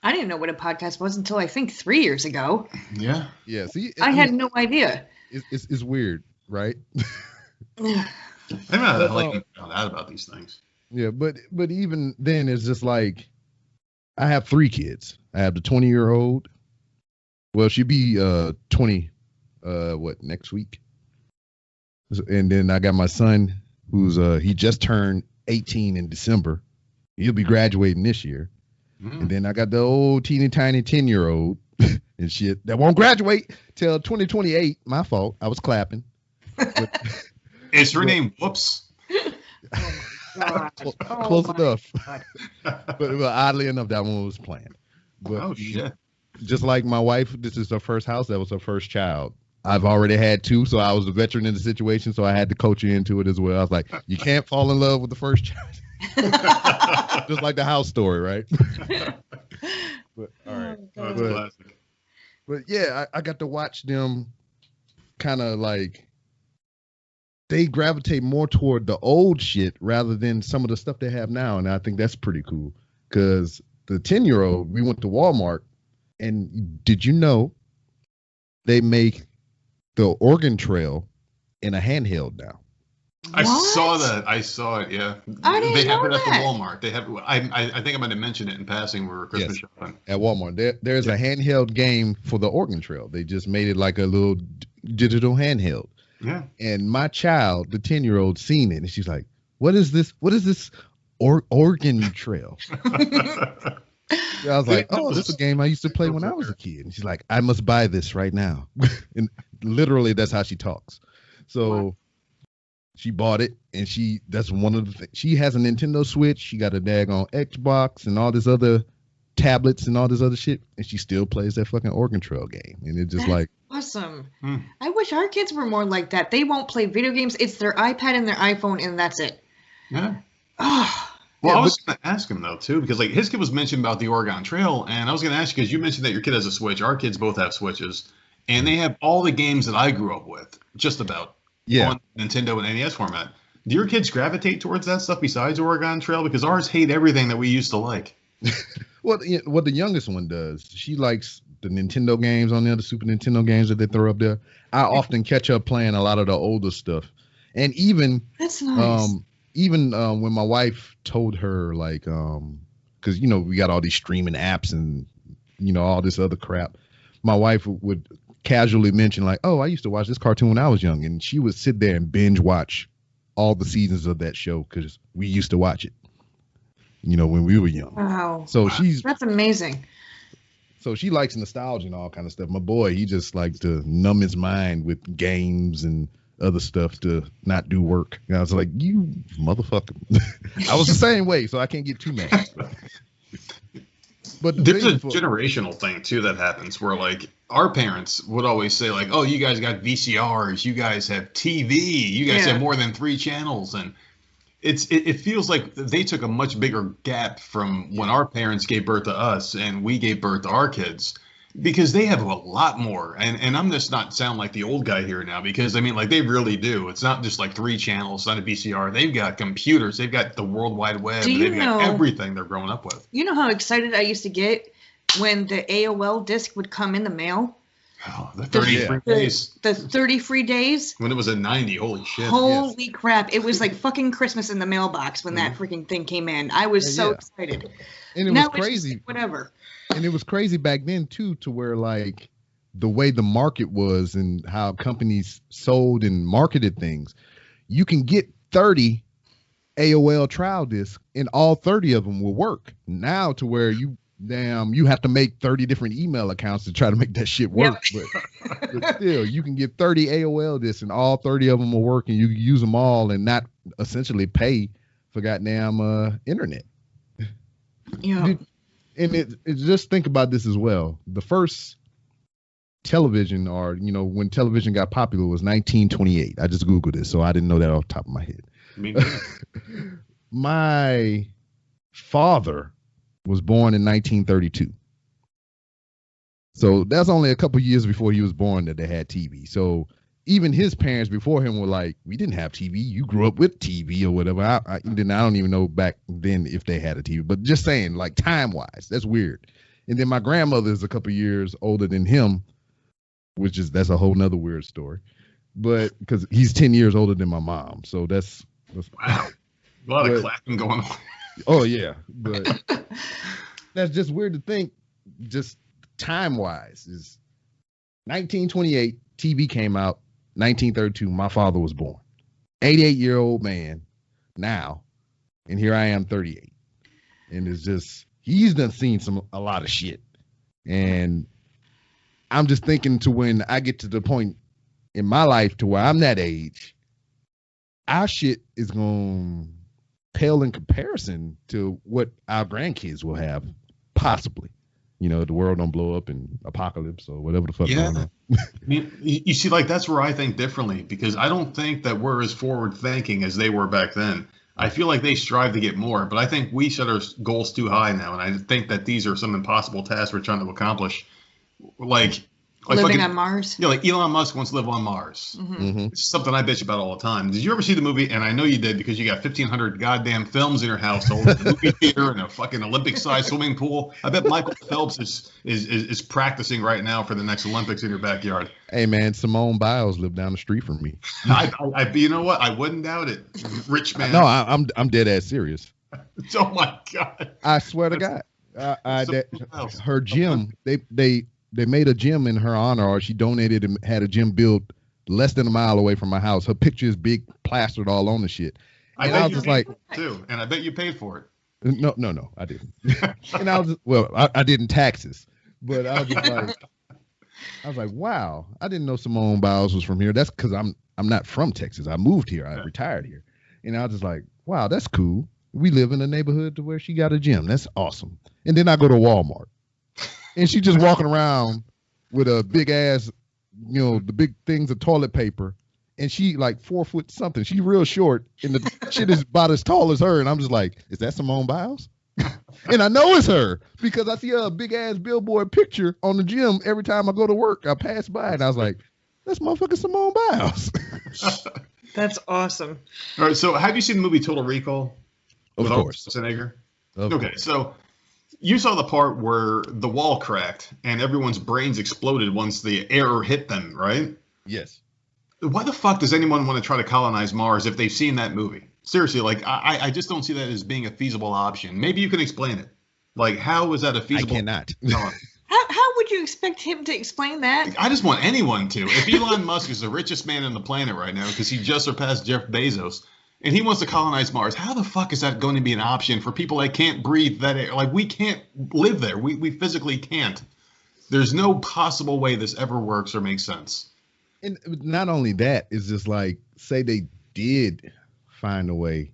I didn't know what a podcast was until I think 3 years ago. Yeah. Yeah. See, I had no idea. It's weird, right? I'm not like found out about these things. Yeah, but even then, it's just like, I have 3 kids. I have the 20-year-old. Well, she'll be 20 next week. And then I got my son, who's he just turned 18 in December. He'll be graduating this year. Mm. And then I got the old teeny tiny 10-year-old and shit that won't graduate till 2028. My fault. I was clapping. Is her name Whoops? Close enough. But oddly enough, that one was planned. But shit. Just like my wife, this is her first house. That was her first child. I've already had 2, so I was a veteran in the situation, so I had to coach her into it as well. I was like, you can't fall in love with the first child. Just like the house story, right? But all right. That's classic. But yeah, I got to watch them kind of like, they gravitate more toward the old shit rather than some of the stuff they have now. And I think that's pretty cool, because the 10-year-old, we went to Walmart, and did you know they make the Oregon Trail in a handheld now? I saw that. I saw it. Yeah, I didn't they have know it at the that. Walmart. They have. I think I might have mentioned it in passing when we were Christmas shopping. At Walmart, there's a handheld game for the Oregon Trail. They just made it like a little digital handheld. Yeah. And my child, the 10-year-old, seen it, and she's like, "What is this? What is this Oregon Trail?" I was like, "Oh, this is a game I used to play when I was a kid." And she's like, "I must buy this right now." And literally, that's how she talks. So, She bought it, and that's one of the things. She has a Nintendo Switch. She got a daggone Xbox and all this other tablets and all this other shit, and she still plays that fucking Oregon Trail game. And it's just like awesome. I wish our kids were more like that. They won't play video games. It's their iPad and their iPhone, and that's it. Yeah. Well, I was going to ask him though too, because like his kid was mentioned about the Oregon Trail, and I was going to ask you because you mentioned that your kid has a Switch. Our kids both have Switches, and they have all the games that I grew up with, just about. On Nintendo and NES format. Do your kids gravitate towards that stuff besides Oregon Trail? Because ours hate everything that we used to like. Well, what the youngest one does, she likes the Nintendo games on there, the Super Nintendo games that they throw up there. I often catch up playing a lot of the older stuff. And even that's nice. When my wife told her, like, because, we got all these streaming apps and, all this other crap. My wife would casually mention, like, oh, I used to watch this cartoon when I was young, and she would sit there and binge watch all the seasons of that show because we used to watch it, when we were young. Wow. So that's amazing. So she likes nostalgia and all kind of stuff. My boy, he just likes to numb his mind with games and other stuff to not do work. And I was like, you motherfucker. I was the same way, so I can't get too mad. But there's a generational thing too that happens where like our parents would always say like, oh, you guys got VCRs, you guys have TV, you guys have more than 3 channels. And it feels like they took a much bigger gap from when our parents gave birth to us and we gave birth to our kids, because they have a lot more. And I'm just not sound like the old guy here now, because I mean, like, they really do. It's not just like 3 channels, it's not a VCR. They've got computers, they've got the World Wide Web, they've got everything they're growing up with. You know how excited I used to get when the AOL disc would come in the mail? Oh, the 30 free days. The 30 free days. When it was a 90, holy shit. Holy crap. It was like fucking Christmas in the mailbox when that freaking thing came in. I was so excited. And it now was crazy. Like, whatever. And it was crazy back then, too, to where, like, the way the market was and how companies sold and marketed things. You can get 30 AOL trial discs, and all 30 of them will work. Now to where you have to make 30 different email accounts to try to make that shit work. But still, you can get 30 AOL discs, and all 30 of them will work, and you can use them all and not essentially pay for goddamn internet. Yeah. And it just think about this as well. The first television, or when television got popular, was 1928. I just Googled it, so I didn't know that off the top of my head. My father was born in 1932. So that's only a couple years before he was born that they had TV. So even his parents before him were like, we didn't have TV. You grew up with TV or whatever. I don't even know back then if they had a TV. But just saying, like, time-wise, that's weird. And then my grandmother is a couple years older than him, that's a whole nother weird story. But because he's 10 years older than my mom. So that's wow. A lot of clapping going on. Oh, yeah. But that's just weird to think, just time-wise. Is 1928, TV came out. 1932, my father was born. 88-year-old man now, and here I am, 38. And it's just, he's done seen a lot of shit. And I'm just thinking to when I get to the point in my life to where I'm that age, our shit is going to pale in comparison to what our grandkids will have, possibly. The world don't blow up in apocalypse or whatever the fuck going on. I mean, you see, like, that's where I think differently, because I don't think that we're as forward thinking as they were back then. I feel like they strive to get more, but I think we set our goals too high now, and I think that these are some impossible tasks we're trying to accomplish. Like living on Mars? Yeah, like Elon Musk wants to live on Mars. Mm-hmm. It's something I bitch about all the time. Did you ever see the movie? And I know you did, because you got 1,500 goddamn films in your household, a movie theater, and a fucking Olympic-sized swimming pool. I bet Michael Phelps is practicing right now for the next Olympics in your backyard. Hey, man, Simone Biles lived down the street from me. You know what? I wouldn't doubt it. Rich man. No, I'm dead ass serious. Oh, my God. I swear to God. Her gym, they made a gym in her honor, or she donated and had a gym built less than a mile away from my house. Her picture is big, plastered all on the shit. And I was just like, too, and I bet you paid for it. No, I didn't. And I was just, I didn't taxes, but I was just like, wow, I didn't know Simone Biles was from here. That's because I'm not from Texas. I moved here. I retired here. And I was just like, wow, that's cool. We live in a neighborhood to where she got a gym. That's awesome. And then I go to Walmart. And she just walking around with a big ass, the big things of toilet paper. And she like 4 foot something. She's real short. And the shit is about as tall as her. And I'm just like, is that Simone Biles? And I know it's her because I see a big ass billboard picture on the gym every time I go to work. I pass by and I was like, that's motherfucking Simone Biles. That's awesome. All right. So have you seen the movie Total Recall? Of course. Schwarzenegger? Okay. So you saw the part where the wall cracked and everyone's brains exploded once the air hit them, right? Yes. Why the fuck does anyone want to try to colonize Mars if they've seen that movie? Seriously, like I just don't see that as being a feasible option. Maybe you can explain it. Like, how is that a feasible? I cannot. How would you expect him to explain that? I just want anyone to. If Elon Musk is the richest man on the planet right now because he just surpassed Jeff Bezos and he wants to colonize Mars, how the fuck is that going to be an option for people that can't breathe that air? Like, we can't live there. We physically can't. There's no possible way this ever works or makes sense. And not only that, it's just like, say they did find a way,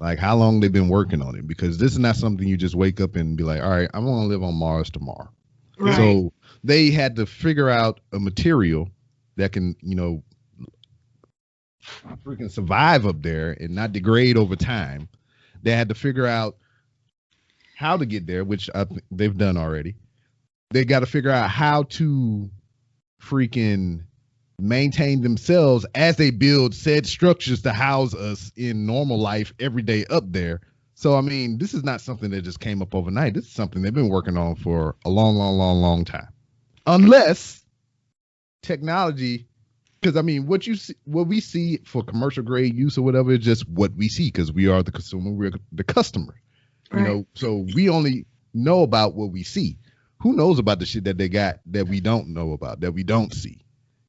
like how long they've been working on it, because this is not something you just wake up and be like, all right, I want to live on Mars tomorrow. Right. So they had to figure out a material that can, freaking survive up there and not degrade over time. They had to figure out how to get there, which they've done already. They got to figure out how to freaking maintain themselves as they build said structures to house us in normal life every day up there. So, I mean, this is not something that just came up overnight. This is something they've been working on for a long, long, long, long time. Unless technology, because I mean, what we see for commercial grade use or whatever is just what we see because we are the consumer, we're the customer. Right. So we only know about what we see. Who knows about the shit that they got that we don't know about, that we don't see?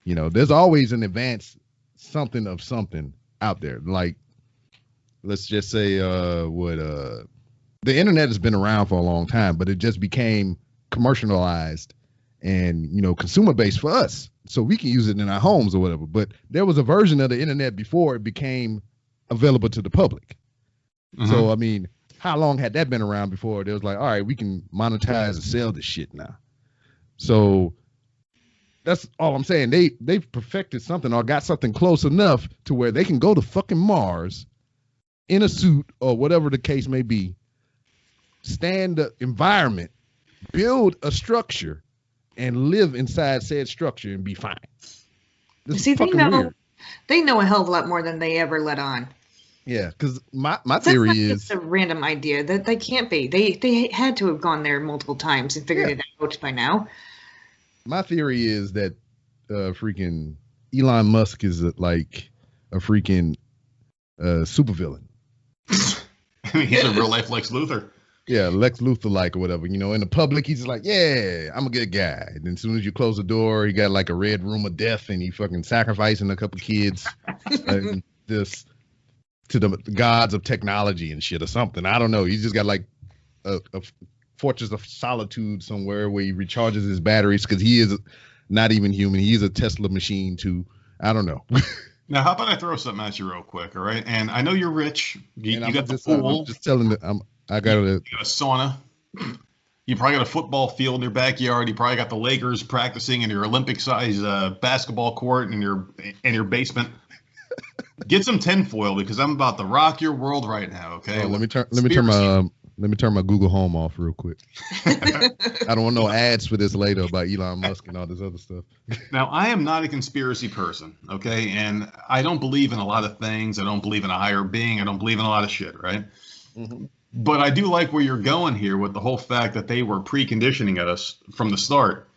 There's always an advanced something of something out there. Like, let's just say the internet has been around for a long time, but it just became commercialized and, consumer based for us. So we can use it in our homes or whatever. But there was a version of the internet before it became available to the public. Mm-hmm. So, I mean, how long had that been around before there was like, all right, we can monetize and sell this shit now? So that's all I'm saying. They've perfected something or got something close enough to where they can go to fucking Mars in a suit or whatever the case may be, stand the environment, build a structure, and live inside said structure and be fine. See, they know a hell of a lot more than they ever let on. Yeah, because my theory is it's a random idea that they can't be. They had to have gone there multiple times and figured it out by now. My theory is that freaking Elon Musk is like a freaking supervillain. I mean, he's a real life Lex Luthor. Yeah, Lex Luthor like or whatever. In the public, he's just like, yeah, I'm a good guy. And then as soon as you close the door, he got like a red room of death and he fucking sacrificing a couple kids just to the gods of technology and shit or something. I don't know. He's just got like a fortress of solitude somewhere where he recharges his batteries because he is not even human. He's a Tesla machine too. I don't know. Now, how about I throw something at you real quick, all right? And I know you're rich. You got the pool. I'm just telling you, I got a sauna. You probably got a football field in your backyard. You probably got the Lakers practicing in your Olympic-size basketball court in your basement. Get some tinfoil because I'm about to rock your world right now. Okay. Oh, let me turn my Google Home off real quick. I don't want no ads for this later about Elon Musk and all this other stuff. Now, I am not a conspiracy person, okay? And I don't believe in a lot of things. I don't believe in a higher being. I don't believe in a lot of shit, right? Mm-hmm. But I do like where you're going here with the whole fact that they were preconditioning us from the start.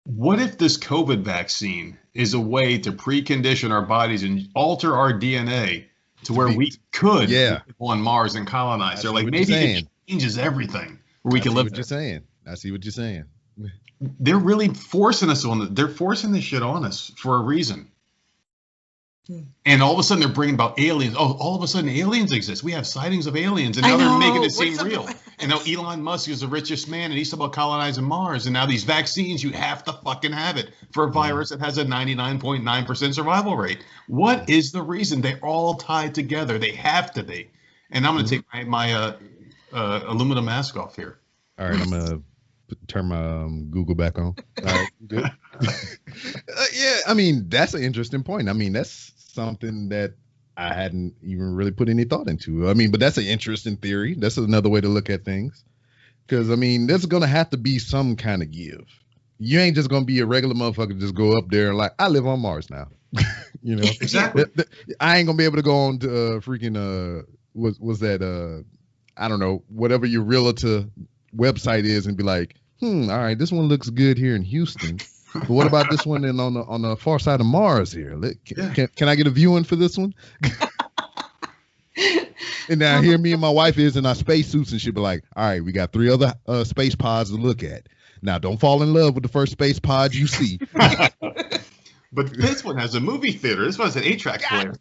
What if this COVID vaccine is a way to precondition our bodies and alter our DNA to where we could go on Mars and colonize? They're like, maybe it changes everything where we can live. I see what you're saying. They're really forcing us on it. They're forcing this shit on us for a reason. And all of a sudden they're bringing about aliens. Oh, all of a sudden aliens exist. We have sightings of aliens, and now they're making it seem real. And now Elon Musk is the richest man, and he's about colonizing Mars. And now these vaccines, you have to fucking have it for a virus that has a 99.9% survival rate. What is the reason? They're all tied together. They have to be. And I'm going to take my aluminum mask off here. All right, I'm going to turn my Google back on. All right, good. Yeah, I mean, that's an interesting point. I mean, that's something that I hadn't even really put any thought into. I mean, but that's an interesting theory. That's another way to look at things. Because, I mean, there's going to have to be some kind of give. You ain't just going to be a regular motherfucker just go up there and like, I live on Mars now. You know? Exactly. I ain't going to be able to go on to freaking, was that, I don't know, whatever your realtor website is and be like, all right, this one looks good here in Houston. But what about this one on the far side of Mars here? Can I get a viewing for this one? And now here me and my wife is in our spacesuits and she'll be like, all right, we got 3 other space pods to look at. Now don't fall in love with the first space pod you see. But this one has a movie theater. This one has an 8-track player.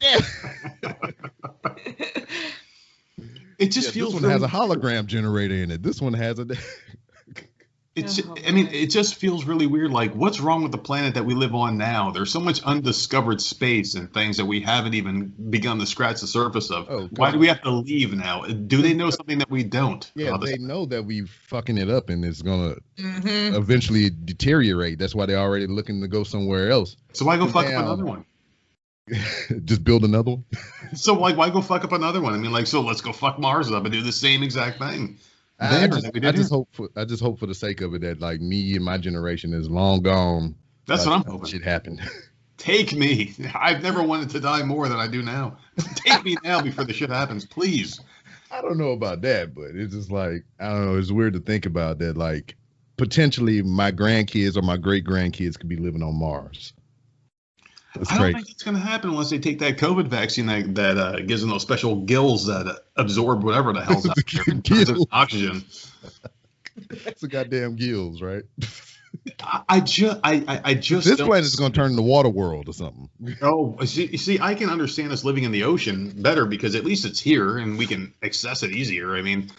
It just feels. This one has a hologram generator in it. This one has a. It just feels really weird. Like, what's wrong with the planet that we live on now? There's so much undiscovered space and things that we haven't even begun to scratch the surface of. Why do we have to leave now? Do they know something that we don't? Yeah, they know that we're fucking it up and it's going to eventually deteriorate. That's why they're already looking to go somewhere else. So why go fuck up another one? Just build another one? So why go fuck up another one? I mean, like, so let's go fuck Mars up and do the same exact thing. I just hope for the sake of it that like me and my generation is long gone. That's what I'm hoping. Shit happened. Take me. I've never wanted to die more than I do now. Take me now before the shit happens, please. I don't know about that, but it's just like, I don't know. It's weird to think about that. Like potentially my grandkids or my great grandkids could be living on Mars. I don't think it's going to happen unless they take that COVID vaccine that gives them those special gills that absorb whatever the hell's out there. Oxygen. It's the goddamn gills, right? I just this planet is going to turn into water world or something. Oh, see, I can understand us living in the ocean better because at least it's here and we can access it easier. I mean,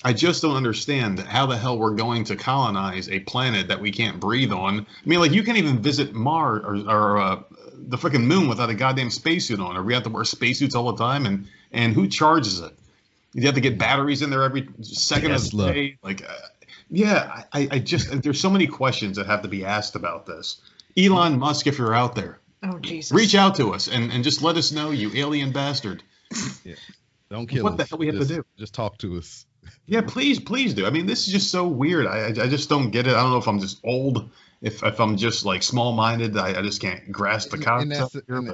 I just don't understand how the hell we're going to colonize a planet that we can't breathe on. I mean, like, you can't even visit Mars or the freaking moon without a goddamn spacesuit on, or we have to wear spacesuits all the time. And who charges it? You have to get batteries in there every second of the day. Like, I just, there's so many questions that have to be asked about this. Elon Musk, if you're out there, Jesus, reach out to us and just let us know, you alien bastard. Yeah. Don't kill us. What the hell we have to do? Just talk to us. Yeah, please do. I mean, this is just so weird. I just don't get it. I don't know if I'm just old, if I'm just like small-minded. I just can't grasp the concept. And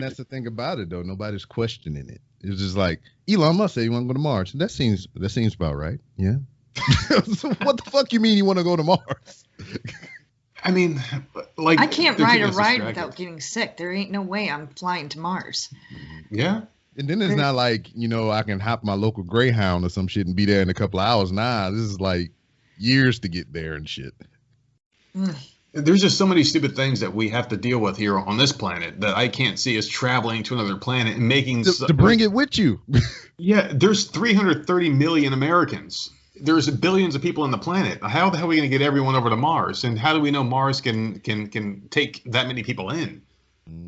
that's the thing about it, though. Nobody's questioning it. It's just like Elon Musk said you want to go to Mars. That seems about right. Yeah. So what the fuck you mean you want to go to Mars? I mean, like, I can't ride a ride without getting sick. There ain't no way I'm flying to Mars. Yeah. And then it's not like, I can hop my local Greyhound or some shit and be there in a couple of hours. Nah, this is like years to get there and shit. There's just so many stupid things that we have to deal with here on this planet that I can't see us traveling to another planet and making... To bring it with you. Yeah, there's 330 million Americans. There's billions of people on the planet. How the hell are we going to get everyone over to Mars? And how do we know Mars can take that many people in?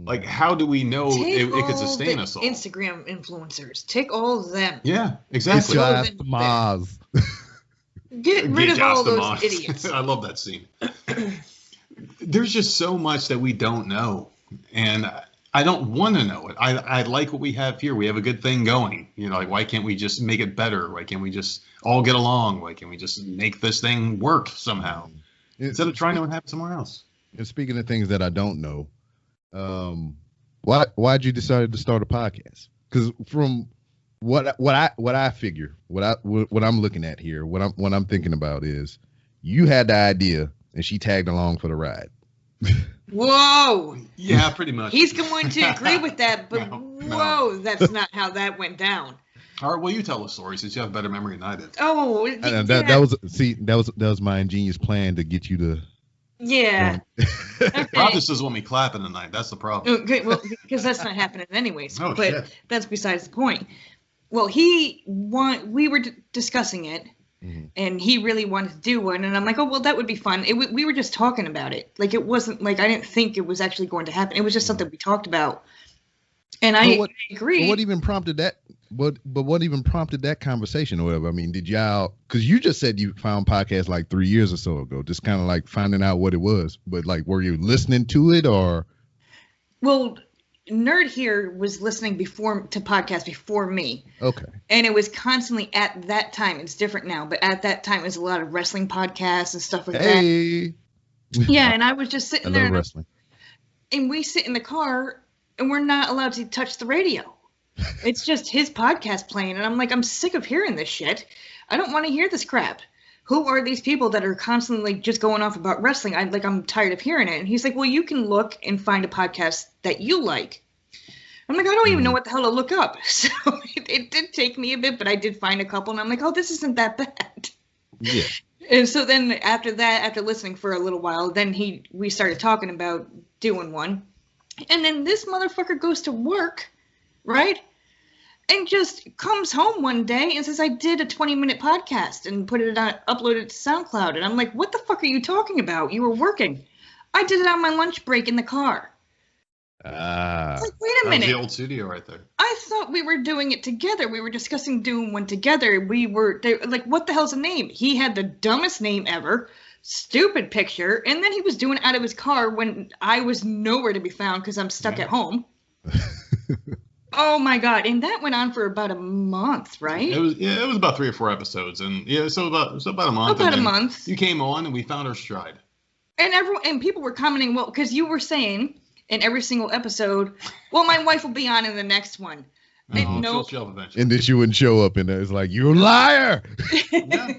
Like, how do we know it could sustain us all? Instagram influencers. Take all of them. Yeah, exactly. Mars. Get rid of all those idiots. I love that scene. There's just so much that we don't know. And I don't want to know it. I like what we have here. We have a good thing going. Like, why can't we just make it better? Why can't we just all get along? Why can't we just make this thing work somehow? Instead of trying to happen somewhere else. And speaking of things that I don't know, why'd you decide to start a podcast? Because from what I figure, what I'm looking at here, what I'm thinking about is you had the idea and she tagged along for the ride. Whoa. Yeah, pretty much. He's going to agree with that, but whoa, that's not how that went down. All right, well, you tell the story since you have a better memory than I did. Oh, that was my ingenious plan to get you to. Yeah. Rob just doesn't want me clapping tonight. That's the problem. Okay, well, because that's not happening anyways. Oh, but shit. that's besides the point. Well, we were discussing it, and he really wanted to do one, and I'm like, oh, well, that would be fun. We were just talking about it. Like, it wasn't like I didn't think it was actually going to happen. It was just something we talked about, and I agree. What even prompted that? What even prompted that conversation or whatever? I mean, did y'all? Because you just said you found podcasts like 3 years or so ago, just kind of like finding out what it was. But like, were you listening to it or? Well, Nerd here was listening to podcasts before me. Okay. And it was constantly at that time. It's different now, but at that time, it was a lot of wrestling podcasts and stuff like that. Yeah, and I was just sitting there. Love wrestling. And we sit in the car, and we're not allowed to touch the radio. It's just his podcast playing, and I'm like, I'm sick of hearing this shit. I don't want to hear this crap. Who are these people that are constantly just going off about wrestling? I'm tired of hearing it. And he's like, well, you can look and find a podcast that you like. I'm like, I don't even know what the hell to look up. So it did take me a bit, but I did find a couple, and I'm like, oh, this isn't that bad. Yeah. And so then after that, after listening for a little while, then we started talking about doing one. And then this motherfucker goes to work, right? And just comes home one day and says, I did a 20-minute podcast and uploaded it to SoundCloud. And I'm like, what the fuck are you talking about? You were working. I did it on my lunch break in the car. Like, wait a minute. The old studio right there. I thought we were doing it together. We were discussing doing one together. Like, what the hell's the name? He had the dumbest name ever. Stupid picture. And then he was doing it out of his car when I was nowhere to be found because I'm stuck at home. Oh my God. And that went on for about a month, right? It was about 3 or 4 episodes. And so about a month. About a month. You came on and we found our stride. And people were commenting, well, because you were saying in every single episode, well, my wife will be on in the next one. And she'll show up eventually. And then she wouldn't show up, and it's like, you're a liar. Yeah.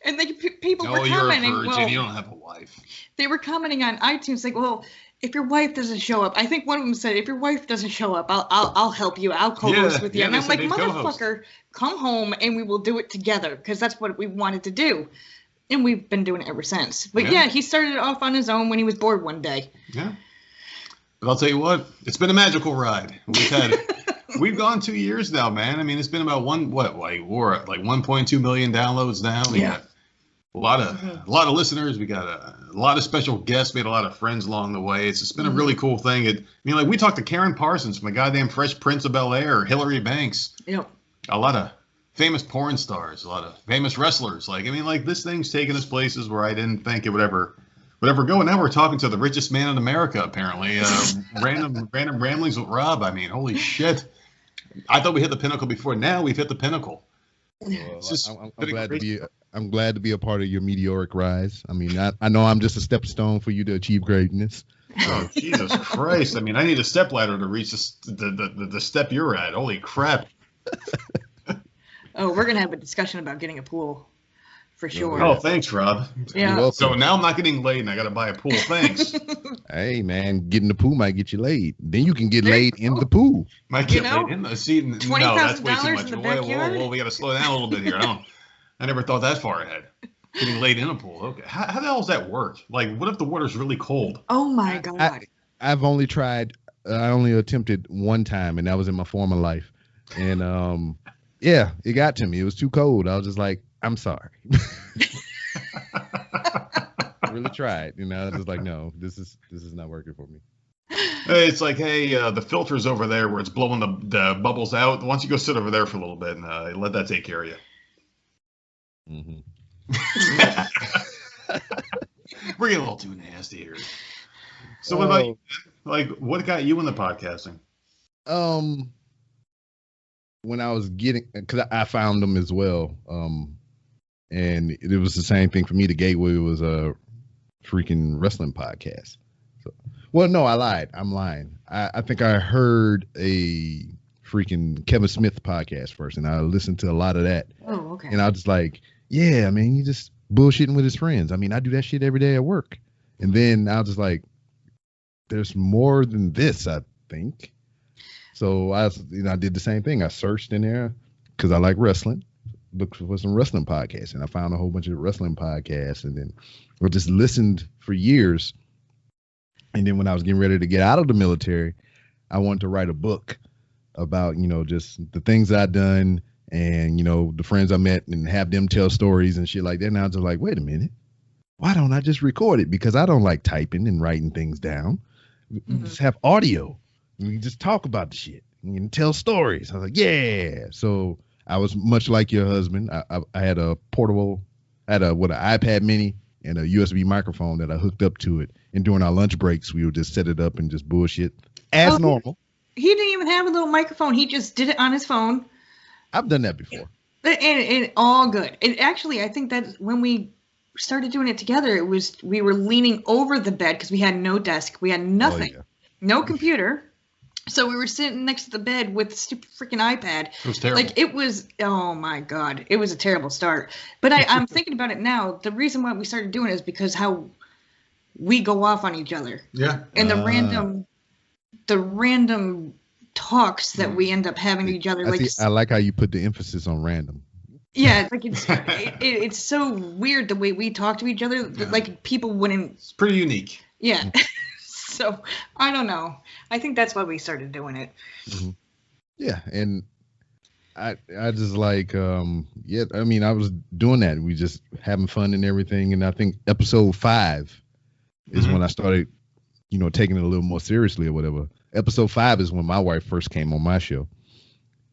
And people were commenting, you're a virgin, you don't have a wife. They were commenting on iTunes like, well, if your wife doesn't show up, I think one of them said, if your wife doesn't show up, I'll help you. I'll co-host with you. And I'm like, motherfucker, come home and we will do it together because that's what we wanted to do. And we've been doing it ever since. But he started it off on his own when he was bored one day. Yeah. But I'll tell you what, it's been a magical ride. We've gone 2 years now, man. I mean, it's been about we're at like 1.2 million downloads now. We got a lot of listeners. We got a lot of special guests. We had a lot of friends along the way. It's been a really cool thing. We talked to Karen Parsons from the goddamn Fresh Prince of Bel-Air, Hillary Banks. Yep. A lot of famous porn stars, a lot of famous wrestlers. This thing's taken us places where I didn't think it would ever go. And now we're talking to the richest man in America, apparently. Random ramblings with Rob. I mean, holy shit. I thought we hit the pinnacle before. Now we've hit the pinnacle. Well, I'm glad to be a part of your meteoric rise. I mean, I know I'm just a stepping stone for you to achieve greatness. Oh, Jesus Christ. I mean, I need a step ladder to reach the step you're at. Holy crap. Oh, we're going to have a discussion about getting a pool. For sure. Oh, thanks, Rob. Yeah. So now I'm not getting laid and I got to buy a pool. Thanks. Hey, man, getting the pool might get you laid. Then you can get laid in the pool. Might get laid in the sea. No, that's way too much. Whoa, we got to slow down a little bit here. I never thought that far ahead. Getting laid in a pool. Okay. How the hell does that work? Like, what if the water's really cold? Oh, my God. I've only tried, I only attempted one time, and that was in my former life. And, it got to me. It was too cold. I was just like, I'm sorry. I really tried, just like, no, this is not working for me. It's like, hey, the filter's over there where it's blowing the bubbles out. Why don't you go sit over there for a little bit and let that take care of you? Mm-hmm. We're getting a little too nasty here. So what about you? Like, what got you into podcasting? When I was because I found them as well. And it was the same thing for me. The gateway was a freaking wrestling podcast. So, well, no, I lied. I'm lying. I think I heard a freaking Kevin Smith podcast first, and I listened to a lot of that. Oh, okay. And I was just like, yeah, man, he just bullshitting with his friends. I mean, I do that shit every day at work. And then I was just like, there's more than this, I think. So I did the same thing. I searched in there because I like wrestling. Looked for some wrestling podcasts, and I found a whole bunch of wrestling podcasts, and then I just listened for years And then when I was getting ready to get out of the military, I wanted to write a book about, just the things that I'd done and, the friends I met and have them tell stories and shit like that. And I was just like, wait a minute, why don't I just record it? Because I don't like typing and writing things down. Just have audio. We can just talk about the shit. You can tell stories. I was like, yeah. So I was much like your husband. I had a portable, an iPad mini and a USB microphone that I hooked up to it. And during our lunch breaks, we would just set it up and just bullshit as normal. He didn't even have a little microphone. He just did it on his phone. I've done that before. And all good. And actually, I think that when we started doing it together, we were leaning over the bed because we had no desk. We had nothing. Oh, yeah. No computer. So we were sitting next to the bed with the stupid freaking iPad. It was terrible. Oh my God. It was a terrible start. But I'm thinking about it now. The reason why we started doing it is because how we go off on each other. Yeah. And the random talks that we end up having to each other. I like how you put the emphasis on random. Yeah, it's so weird the way we talk to each other. Yeah. Like people wouldn't. It's pretty unique. Yeah. So I don't know. I think that's why we started doing it. Mm-hmm. Yeah, and I just like I was doing that. We just having fun and everything. And I think episode 5 is when I started, taking it a little more seriously or whatever. Episode 5 is when my wife first came on my show,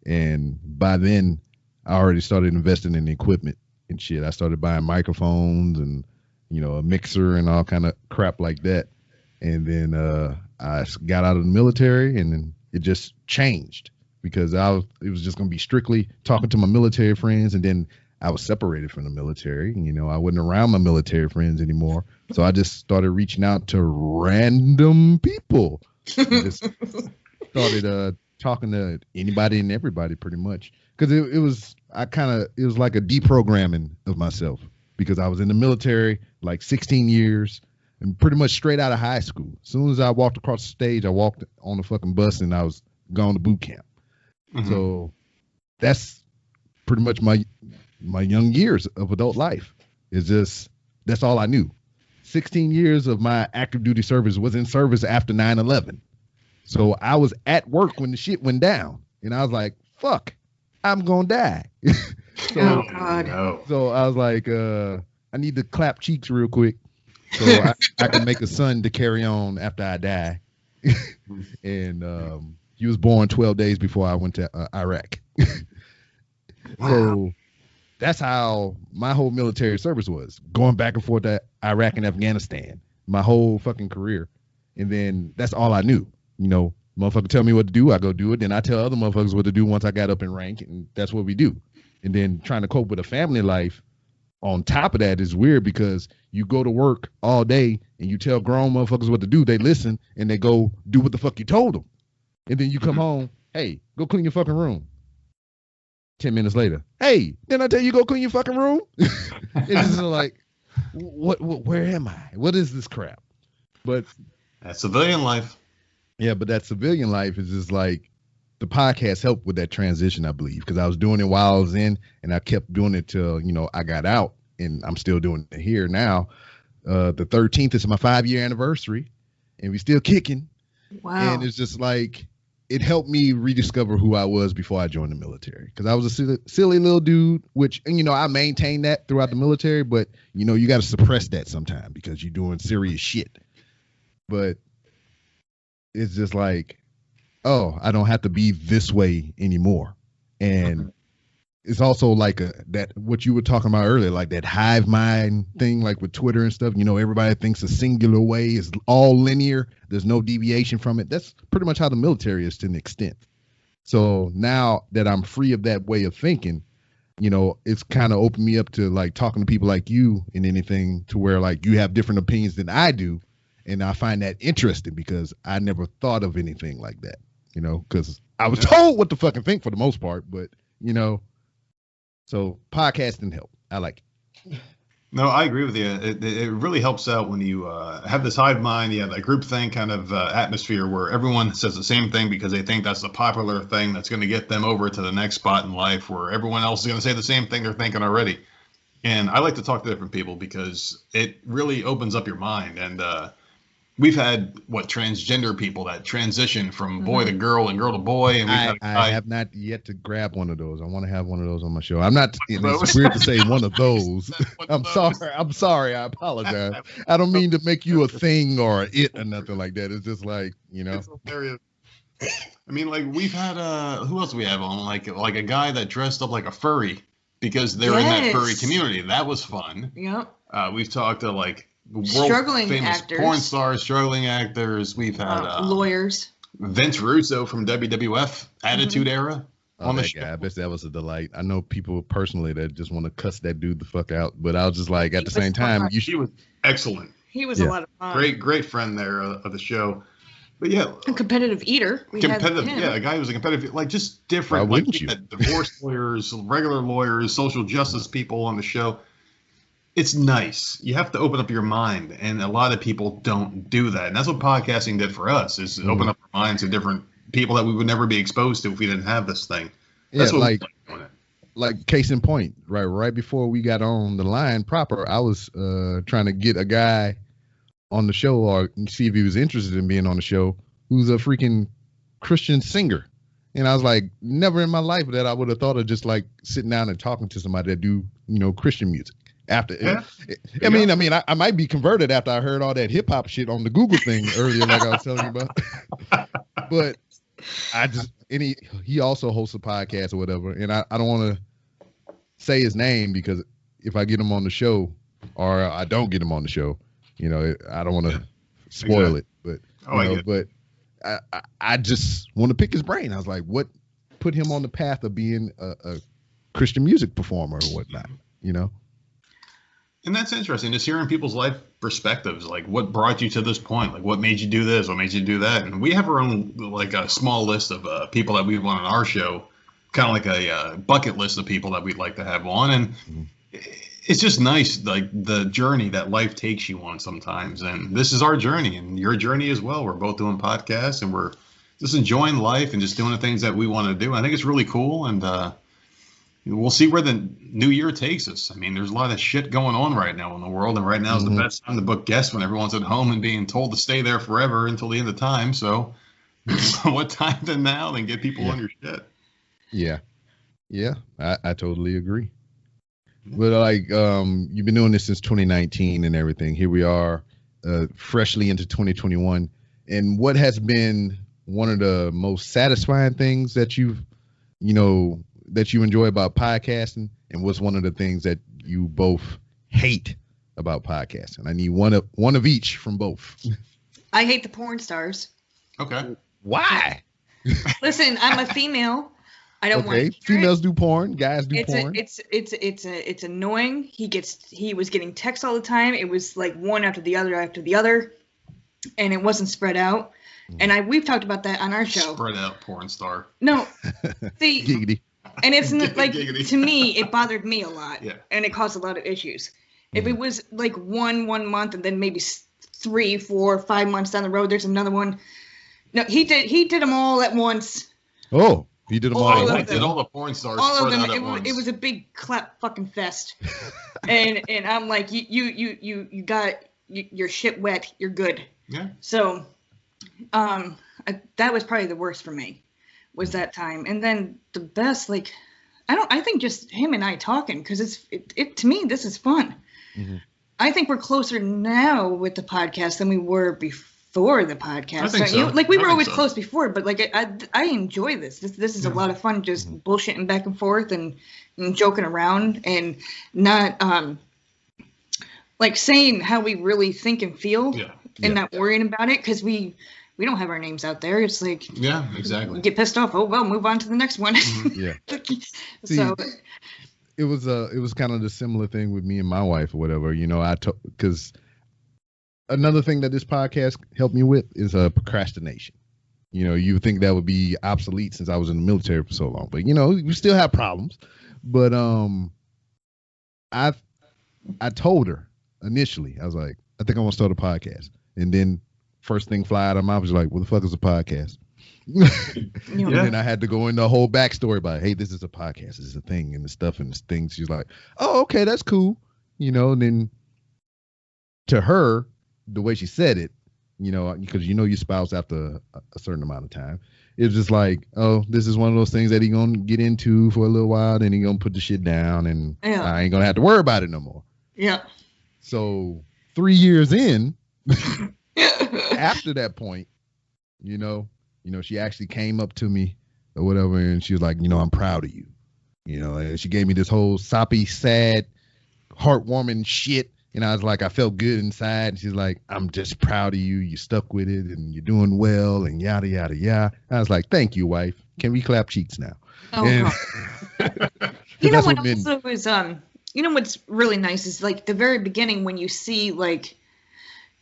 and by then I already started investing in equipment and shit. I started buying microphones and a mixer and all kind of crap like that. And then I got out of the military, and then it just changed because it was just going to be strictly talking to my military friends. And then I was separated from the military. I wasn't around my military friends anymore. So I just started reaching out to random people. Just started talking to anybody and everybody pretty much. Because it was like a deprogramming of myself because I was in the military like 16 years. And pretty much straight out of high school. As soon as I walked across the stage, I walked on the fucking bus and I was gone to boot camp. Mm-hmm. So that's pretty much my young years of adult life. That's all I knew. 16 years of my active duty service was in service after 9/11. So I was at work when the shit went down. And I was like, fuck, I'm going to die. Oh, God. No. So I was like, I need to clap cheeks real quick. So I can make a son to carry on after I die. And he was born 12 days before I went to Iraq. Wow. So that's how my whole military service was, going back and forth to Iraq and Afghanistan, my whole fucking career. And then that's all I knew. Motherfucker tell me what to do, I go do it. Then I tell other motherfuckers what to do once I got up in rank, and that's what we do. And then trying to cope with a family life on top of that is weird because you go to work all day and you tell grown motherfuckers what to do. They listen and they go do what the fuck you told them. And then you come home, hey, go clean your fucking room. 10 minutes later, hey, didn't I tell you go clean your fucking room? It's just like, where am I? What is this crap? But that's civilian life. Yeah, but that civilian life is just like, the podcast helped with that transition, I believe, because I was doing it while I was in, and I kept doing it till, I got out, and I'm still doing it here now. The 13th is my 5-year anniversary, and we still kicking. Wow. And it's just like, it helped me rediscover who I was before I joined the military, because I was a silly little dude, which, I maintained that throughout the military, but, you got to suppress that sometime because you're doing serious shit. But it's just like, oh, I don't have to be this way anymore. And it's also like that what you were talking about earlier, like that hive mind thing, like with Twitter and stuff. Everybody thinks a singular way is all linear. There's no deviation from it. That's pretty much how the military is to an extent. So now that I'm free of that way of thinking, it's kind of opened me up to like talking to people like you and anything to where like you have different opinions than I do. And I find that interesting because I never thought of anything like that. Because I was told what to fucking think for the most part, but, so podcasting help. I like it. No, I agree with you. It really helps out when you have this hive mind, that groupthink kind of atmosphere where everyone says the same thing because they think that's the popular thing that's going to get them over to the next spot in life where everyone else is going to say the same thing they're thinking already. And I like to talk to different people because it really opens up your mind. And we've had transgender people that transition from boy to girl and girl to boy, and I have not yet to grab one of those. I want to have one of those on my show. I'm not. It's weird to say one of those. I'm sorry. I apologize. I don't mean to make you a thing or a it or nothing like that. It's just like, It's hilarious. I mean, like, we've had who else do we have on? Like a guy that dressed up like a furry because they're in that furry community. That was fun. Yep. We've talked to like world struggling famous actors. Porn stars, struggling actors. We've had lawyers. Vince Russo from WWF Attitude Era on the show. I bet that was a delight. I know people personally that just want to cuss that dude the fuck out, but I was just like, at the same time, he was excellent. He was a lot of fun. Great friend there of the show. But yeah, a competitive eater. A guy who's a competitive, like, just different. Why like wouldn't you? Divorce lawyers, regular lawyers, social justice people on the show. It's nice. You have to open up your mind, and a lot of people don't do that. And that's what podcasting did for us: is open up our minds to different people that we would never be exposed to if we didn't have this thing. That's what we like doing it. Like, case in point, right before we got on the line proper, I was trying to get a guy on the show or see if he was interested in being on the show who's a freaking Christian singer. And I was like, never in my life that I would have thought of just like sitting down and talking to somebody that do, Christian music. After, I mean, I might be converted after I heard all that hip hop shit on the Google thing earlier, like I was telling you about. But he also hosts a podcast or whatever, and I don't want to say his name because if I get him on the show or I don't get him on the show, I don't want to spoil it. But I just want to pick his brain. I was like, what put him on the path of being a Christian music performer or whatnot, And that's interesting, just hearing people's life perspectives, like what brought you to this point, like what made you do this, what made you do that. And we have our own, like, a small list of people that we want on our show, kind of like a bucket list of people that we'd like to have on. And it's just nice, like the journey that life takes you on sometimes. And this is our journey and your journey as well. We're both doing podcasts and we're just enjoying life and just doing the things that we want to do. I think it's really cool. And we'll see where the new year takes us. I mean, there's a lot of shit going on right now in the world, and right now is the best time to book guests when everyone's at home and being told to stay there forever until the end of time. So what time than now than get people on your shit? Yeah, I totally agree. But like, you've been doing this since 2019 and everything. Here we are, freshly into 2021. And what has been one of the most satisfying things that you've, that you enjoy about podcasting, and what's one of the things that you both hate about podcasting? I need one of each from both. I hate the porn stars. Okay. Why? Listen, I'm a female. I don't want to hear females do porn, guys do porn. It's annoying. He was getting texts all the time. It was like one after the other, and it wasn't spread out. And we've talked about that on our show. Spread out porn star. No, see, Giggity. And it's like, to me, it bothered me a lot, yeah. And it caused a lot of issues. If it was like one month, and then maybe 3, 4, 5 months down the road, there's another one. No, he did them all at once. Oh, he did them all. He did all the porn stars. All of them. It was a big clap fucking fest. and I'm like, you got your shit wet. You're good. Yeah. So, that was probably the worst for me. Was that time. And then the best, like, I think just him and I talking, because it to me, this is fun. Mm-hmm. I think we're closer now with the podcast than we were before the podcast. I think so. We were always close before, but like I enjoy this. This is a lot of fun, just bullshitting back and forth and joking around and not like saying how we really think and feel and not worrying about it, because we don't have our names out there. It's like, yeah, exactly. Get pissed off. Oh, well, move on to the next one. Yeah. So it was kind of the similar thing with me and my wife or whatever, because another thing that this podcast helped me with is procrastination. You would think that would be obsolete since I was in the military for so long, but we still have problems. But I told her initially, I was like, I think I want to start a podcast. And then first thing fly out of my mouth was like, what the fuck is a podcast? And then I had to go into the whole backstory about, hey, this is a podcast, this is a thing, and the stuff and the things. She's like, oh, okay, that's cool. And then to her, the way she said it, you know, because you know your spouse after a certain amount of time. It's just like, oh, this is one of those things that he gonna get into for a little while, then he gonna put the shit down, and I ain't gonna have to worry about it no more. Yeah. So 3 years in, after that point, you know, she actually came up to me or whatever, and she was like, you know, I'm proud of you. You know, and she gave me this whole soppy, sad, heartwarming shit. And I was like, I felt good inside. And she's like, I'm just proud of you. You stuck with it and you're doing well and yada, yada, yada. I was like, thank you, wife. Can we clap cheeks now? Oh, and, you know what also is, you know what's really nice is like the very beginning when you see like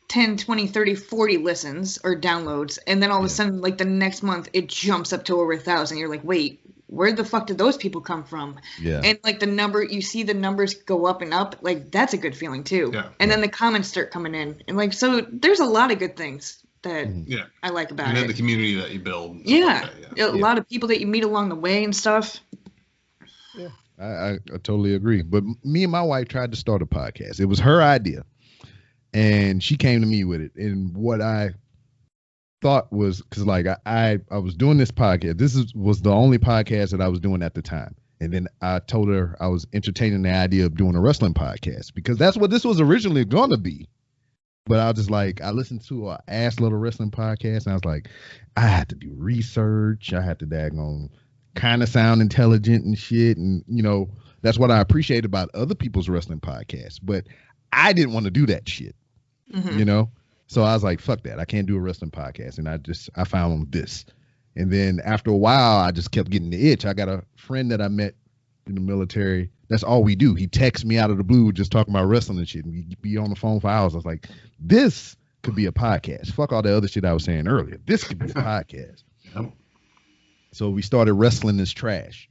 10, 20, 30, 40 listens or downloads. And then all of a sudden, like the next month, it jumps up to over 1,000. You're like, wait, where the fuck did those people come from? Yeah. And like you see the numbers go up and up. Like that's a good feeling too. Yeah. And then the comments start coming in. And like, so there's a lot of good things that I like about it. And then the community that you build. Yeah. Like a lot of people that you meet along the way and stuff. Yeah. I totally agree. But me and my wife tried to start a podcast. It was her idea. And she came to me with it. And what I thought was, because like I was doing this podcast. Was the only podcast that I was doing at the time. And then I told her I was entertaining the idea of doing a wrestling podcast because that's what this was originally going to be. But I was just like, I listened to an ass little wrestling podcast and I was like, I had to do research. I had to daggone kind of sound intelligent and shit. And, you know, that's what I appreciate about other people's wrestling podcasts. But I didn't want to do that shit, you know? So I was like, fuck that. I can't do a wrestling podcast. And I found this. And then after a while, I just kept getting the itch. I got a friend that I met in the military. That's all we do. He texts me out of the blue just talking about wrestling and shit. And we be on the phone for hours. I was like, this could be a podcast. Fuck all the other shit I was saying earlier. This could be a podcast. Yep. So we started Wrestling is Trash.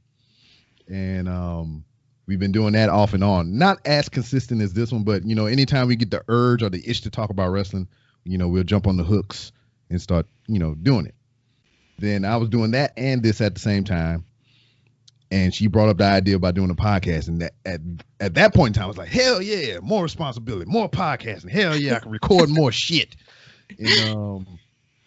And we've been doing that off and on. Not as consistent as this one, but, you know, anytime we get the urge or the itch to talk about wrestling, you know, we'll jump on the hooks and start, you know, doing it. Then I was doing that and this at the same time. And she brought up the idea about doing a podcast. And at that point in time, I was like, hell yeah, more responsibility, more podcasting. Hell yeah, I can record more shit. And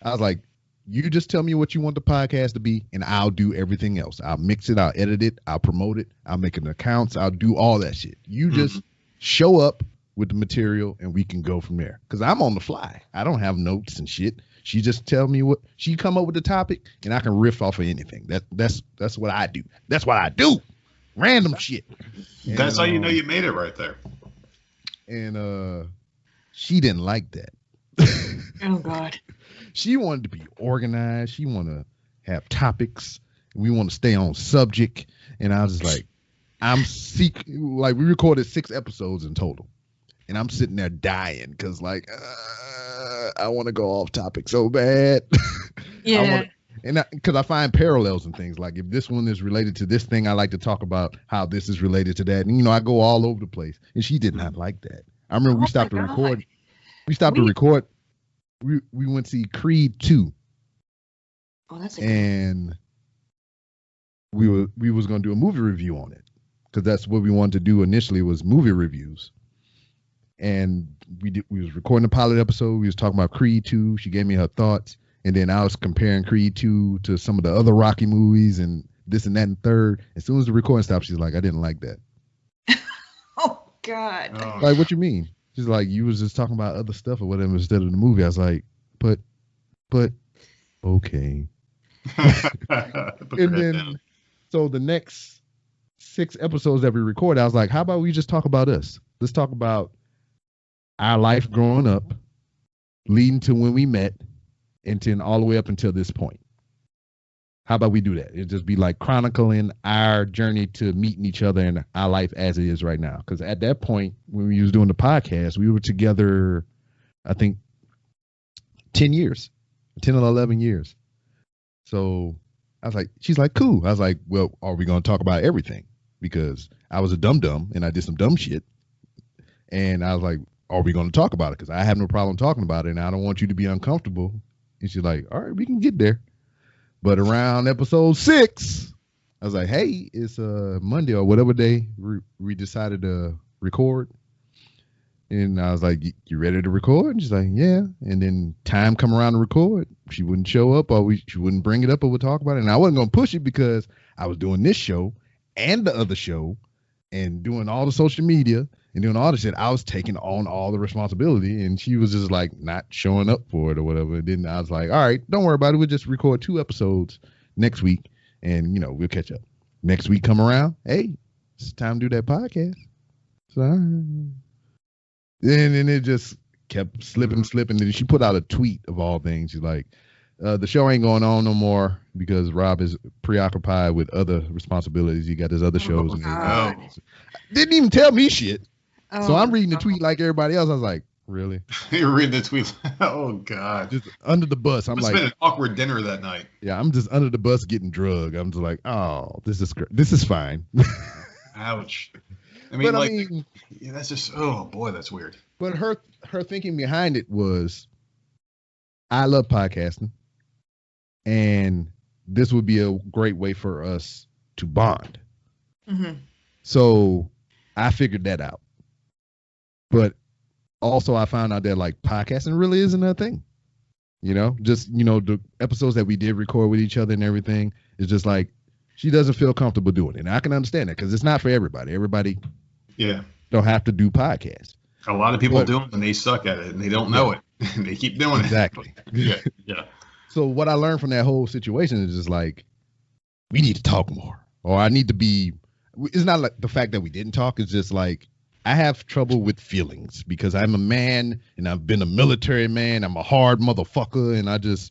I was like, you just tell me what you want the podcast to be, and I'll do everything else. I'll mix it, I'll edit it, I'll promote it, I'll make an accounts, I'll do all that shit. You just show up with the material and we can go from there. Because I'm on the fly. I don't have notes and shit. She just tell me what she come up with the topic and I can riff off of anything. That's what I do. That's what I do. Random shit. And, that's how you know you made it right there. And she didn't like that. Oh God. She wanted to be organized. She wanted to have topics. We want to stay on subject. And I was just like, we recorded 6 episodes in total. And I'm sitting there dying because, like, I want to go off topic so bad. Yeah. Because I find parallels and things. Like, if this one is related to this thing, I like to talk about how this is related to that. And, you know, I go all over the place. And she did not like that. I remember we stopped to record. We stopped to record. We went to see Creed 2. Oh, that's and we was going to do a movie review on it. Because that's what we wanted to do initially was movie reviews. And we was recording a pilot episode. We was talking about Creed 2. She gave me her thoughts. And then I was comparing Creed 2 to some of the other Rocky movies and this and that and third. As soon as the recording stopped, she's like, I didn't like that. Oh, God. Oh. Like, what you mean? She's like, you was just talking about other stuff or whatever instead of the movie. I was like, but, okay. And then, so the next 6 episodes that we recorded, I was like, how about we just talk about us? Let's talk about our life growing up, leading to when we met, and then all the way up until this point. How about we do that? It'd just be like chronicling our journey to meeting each other in our life as it is right now. Because at that point, when we was doing the podcast, we were together, I think, 10 years, 10 or 11 years. So I was like, she's like, cool. I was like, well, are we going to talk about everything? Because I was a dum-dum and I did some dumb shit. And I was like, are we going to talk about it? Because I have no problem talking about it and I don't want you to be uncomfortable. And she's like, all right, we can get there. But around episode 6, I was like, hey, it's Monday or whatever day we decided to record. And I was like, you ready to record? And she's like, yeah. And then time come around to record. She wouldn't show up, or she wouldn't bring it up, or we'll talk about it. And I wasn't going to push it because I was doing this show and the other show and doing all the social media and doing all the shit. I was taking on all the responsibility, and she was just like not showing up for it or whatever. And then I was like, all right, don't worry about it. We'll just record 2 episodes next week, and, you know, we'll catch up. Next week come around, hey, it's time to do that podcast. So, all right. And then it just kept slipping. And she put out a tweet of all things. She's like, the show ain't going on no more because Rob is preoccupied with other responsibilities. He got his other shows. Didn't even tell me shit. So I'm reading the tweet like everybody else. I was like, really? You're reading the tweet? Oh, God. Just under the bus. I'm like, it's been an awkward dinner that night. Yeah, I'm just under the bus getting drugged. I'm just like, oh, this is fine. Ouch. I mean, yeah, that's just, oh boy, that's weird. But her thinking behind it was, I love podcasting, and this would be a great way for us to bond. Mm-hmm. So I figured that out. But also I found out that like podcasting really isn't a thing. You know, just, you know, the episodes that we did record with each other and everything is just like, she doesn't feel comfortable doing it. And I can understand that because it's not for everybody. Everybody don't have to do podcasts. A lot of people do them and they suck at it and they don't know it. And they keep doing it. Exactly. Yeah. So what I learned from that whole situation is just like, we need to talk more. Or I need to be, it's not like the fact that we didn't talk. It's just like, I have trouble with feelings because I'm a man and I've been a military man. I'm a hard motherfucker. And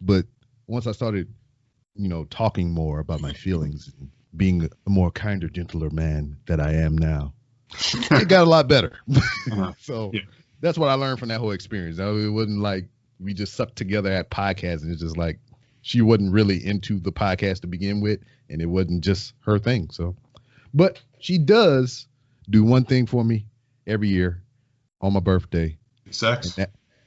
but once I started, you know, talking more about my feelings and being a more kinder, gentler man that I am now, it got a lot better. So that's what I learned from that whole experience. It wasn't like we just sucked together at podcasting. It's just like she wasn't really into the podcast to begin with, and it wasn't just her thing. So, but she does do one thing for me every year on my birthday. Sex?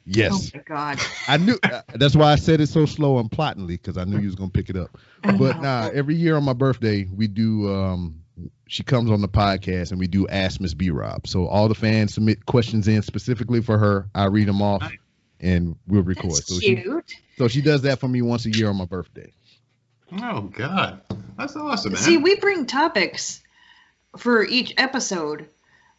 Yes. Oh my God. I knew. That's why I said it so slow and plottingly, because I knew you was gonna pick it up. But every year on my birthday we do. She comes on the podcast and we do Ask Miss B Rob. So all the fans submit questions in specifically for her. I read them off, and we'll record. That's cute. So she does that for me once a year on my birthday. Oh God, that's awesome, man. See, we bring topics for each episode,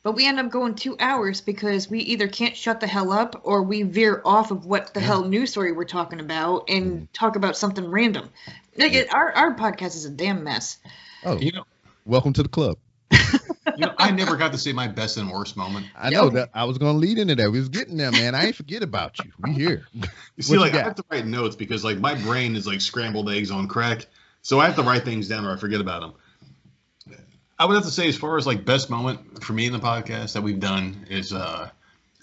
but we end up going 2 hours because we either can't shut the hell up or we veer off of what the hell news story we're talking about and talk about something random. Like our podcast is a damn mess. Oh, welcome to the club. I never got to say my best and worst moment. I know that. I was going to lead into that. We was getting there, man. I ain't forget about you. We here. You see, like, I have to write notes because, like, my brain is like scrambled eggs on crack. So I have to write things down or I forget about them. I would have to say, as far as like best moment for me in the podcast that we've done is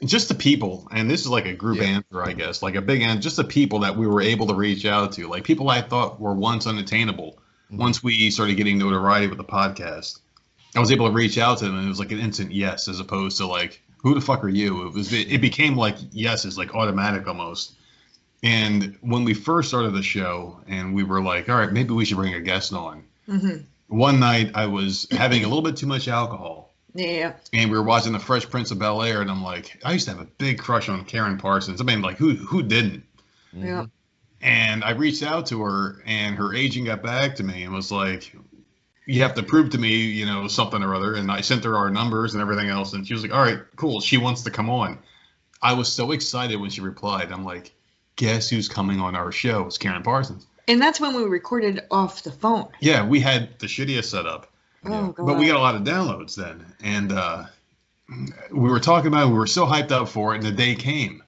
just the people. And this is like a group answer, I guess, like a big answer, just the people that we were able to reach out to, like people I thought were once unattainable. Once we started getting notoriety with the podcast, I was able to reach out to them, and it was like an instant yes, as opposed to like, who the fuck are you? It became like yeses, like automatic almost. And when we first started the show, and we were like, all right, maybe we should bring a guest on. Mm-hmm. One night I was having a little bit too much alcohol. Yeah. And we were watching The Fresh Prince of Bel-Air, and I'm like, I used to have a big crush on Karen Parsons. I mean, like, who didn't? Yeah. And I reached out to her, and her agent got back to me and was like, you have to prove to me, you know, something or other. And I sent her our numbers and everything else. And she was like, all right, cool. She wants to come on. I was so excited when she replied. I'm like, guess who's coming on our show? It's Karen Parsons. And that's when we recorded off the phone. Yeah, we had the shittiest setup. Oh, God. But we got a lot of downloads then. And we were talking about it. We were so hyped up for it. And the day came.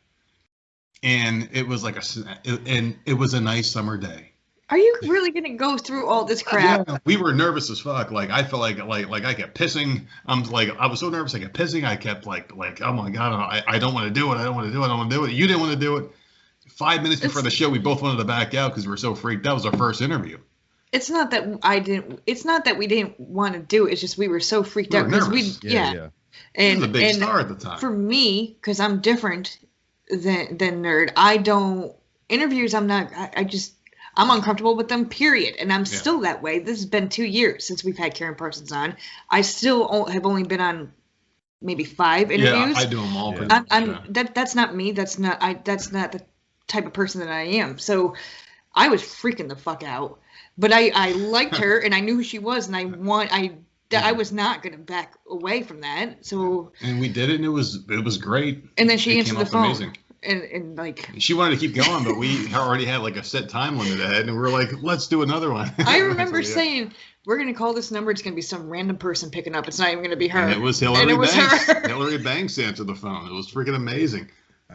And it was like it was a nice summer day. Are you really gonna go through all this crap? Yeah, we were nervous as fuck. Like I felt like I kept pissing. I was so nervous I kept pissing. I kept like oh my God, I don't want to do it. I don't want to do it. I don't want to do it. You didn't want to do it. 5 minutes before the show, we both wanted to back out because we were so freaked. That was our first interview. It's not that It's not that we didn't want to do it. It's just we were so freaked out because we. Yeah. And was a big star at the time. For me, because I'm different than Nerd. I don't interviews. I'm not. I'm uncomfortable with them. Period. And I'm still that way. This has been 2 years since we've had Karen Parsons on. I still have only been on maybe 5 interviews. Yeah, I do them all. That's not me. That's not the type of person that I am. So I was freaking the fuck out. But I liked her and I knew who she was, and I was not going to back away from that. So and we did it, and it was great. And then she answered the phone. Amazing. And like she wanted to keep going, but we already had like a set time limit ahead, and we were like, let's do another one. I remember saying, we're going to call this number. It's going to be some random person picking up. It's not even going to be her. And it was Hillary Banks. Hillary Banks answered the phone. It was freaking amazing.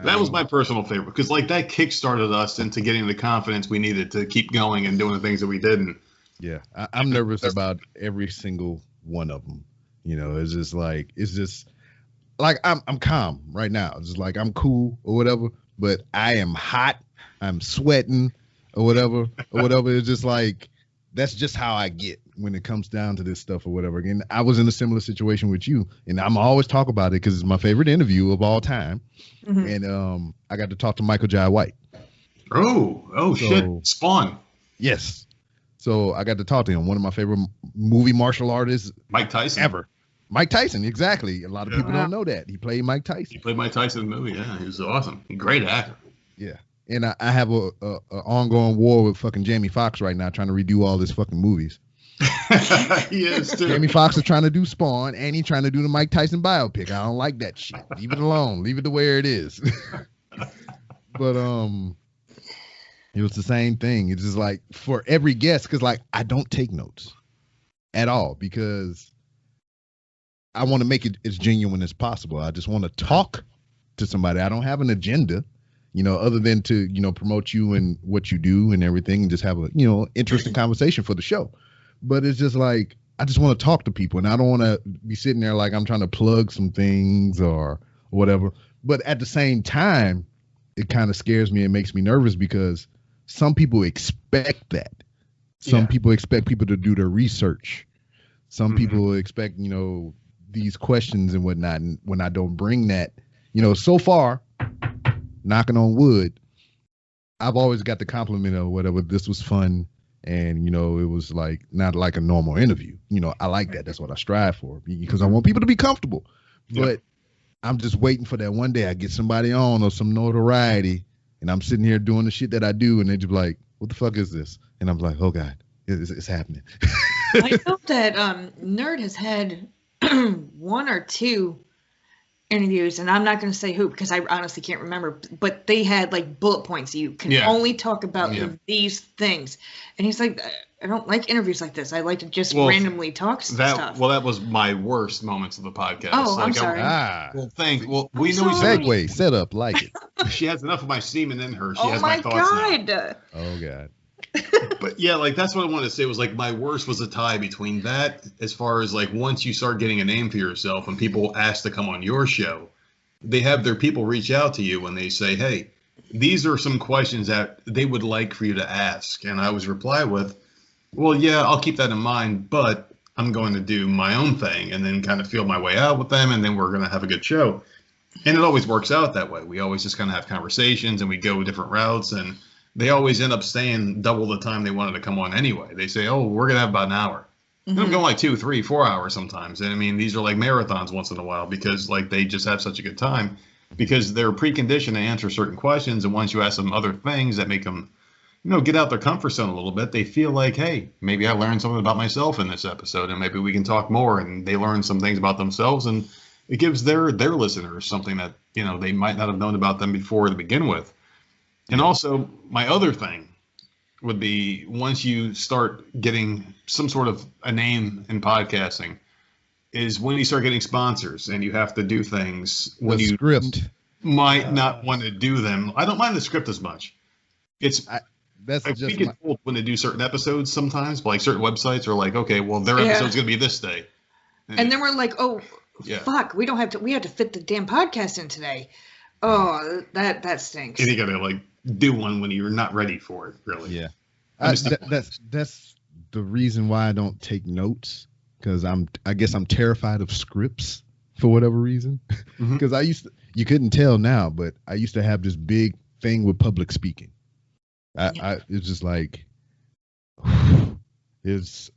That was my personal favorite because like that kick-started us into getting the confidence we needed to keep going and doing the things that we did. And yeah, I'm nervous about every single one of them. You know, it's just like I'm calm right now. It's just like I'm cool or whatever, but I am hot. I'm sweating or whatever. It's just like that's just how I get when it comes down to this stuff or whatever. Again, I was in a similar situation with you, and I'm always talk about it because it's my favorite interview of all time. Mm-hmm. And I got to talk to Michael Jai White. Oh, shit. Spawn. Yes. So I got to talk to him. One of my favorite movie martial artists. Mike Tyson. Ever. Mike Tyson, exactly. A lot of people don't know that. He played Mike Tyson. He played Mike Tyson in the movie, yeah. He was awesome. Great actor. Yeah. And I have a ongoing war with fucking Jamie Foxx right now trying to redo all his fucking movies. He is too. Jamie Foxx is trying to do Spawn, and he's trying to do the Mike Tyson biopic. I don't like that shit. Leave it alone. Leave it the way it is. But it was the same thing. It's just like for every guest, because like I don't take notes at all because I want to make it as genuine as possible. I just want to talk to somebody. I don't have an agenda, you know, other than to, you know, promote you and what you do and everything and just have a, you know, interesting conversation for the show. But it's just like, I just want to talk to people and I don't want to be sitting there like I'm trying to plug some things or whatever. But at the same time, it kind of scares me and makes me nervous because some people expect that. Some people expect people to do their research. Some people expect, you know, these questions and whatnot. And when I don't bring that, you know, so far, knocking on wood, I've always got the compliment of whatever. This was fun. And, you know, it was like not like a normal interview. You know, I like that. That's what I strive for because I want people to be comfortable. But I'm just waiting for that one day I get somebody on or some notoriety and I'm sitting here doing the shit that I do. And they just be like, what the fuck is this? And I'm like, oh, God, it's happening. I know that Nerd has had 1 or 2 interviews, and I'm not going to say who because I honestly can't remember, but they had like bullet points. You can only talk about these things. And he's like, I don't like interviews like this. I like to just randomly talk stuff. Well, that was my worst moments of the podcast. Oh, like, I'm sorry. Well, thanks. Well, we know segue set up like it. She has enough of my semen in her. She oh has my thoughts now. Oh, God. But yeah, like that's what I wanted to say was like my worst was a tie between that as far as like once you start getting a name for yourself and people ask to come on your show, they have their people reach out to you and they say, hey, these are some questions that they would like for you to ask. And I always reply with, well, yeah, I'll keep that in mind, but I'm going to do my own thing and then kind of feel my way out with them. And then we're going to have a good show. And it always works out that way. We always just kind of have conversations and we go different routes and they always end up staying double the time they wanted to come on anyway. They say, oh, we're going to have about an hour. And I'm going like 2, 3, 4 hours sometimes. And I mean, these are like marathons once in a while because like they just have such a good time because they're preconditioned to answer certain questions. And once you ask them other things that make them, you know, get out their comfort zone a little bit, they feel like, hey, maybe I learned something about myself in this episode and maybe we can talk more. And they learn some things about themselves and it gives their listeners something that, you know, they might not have known about them before to begin with. And also, my other thing would be once you start getting some sort of a name in podcasting is when you start getting sponsors and you have to do things when you might not want to do them. I don't mind the script as much. I think it's cool when they do certain episodes sometimes, like certain websites are like, okay, well, their episode's going to be this day. And then we're like, oh, fuck, we have to fit the damn podcast in today. Oh, that stinks. And you got to like do one when you're not ready for it, really. Yeah. That's the reason why I don't take notes because I guess I'm terrified of scripts for whatever reason. Because you couldn't tell now, but I used to have this big thing with public speaking. It's just like it's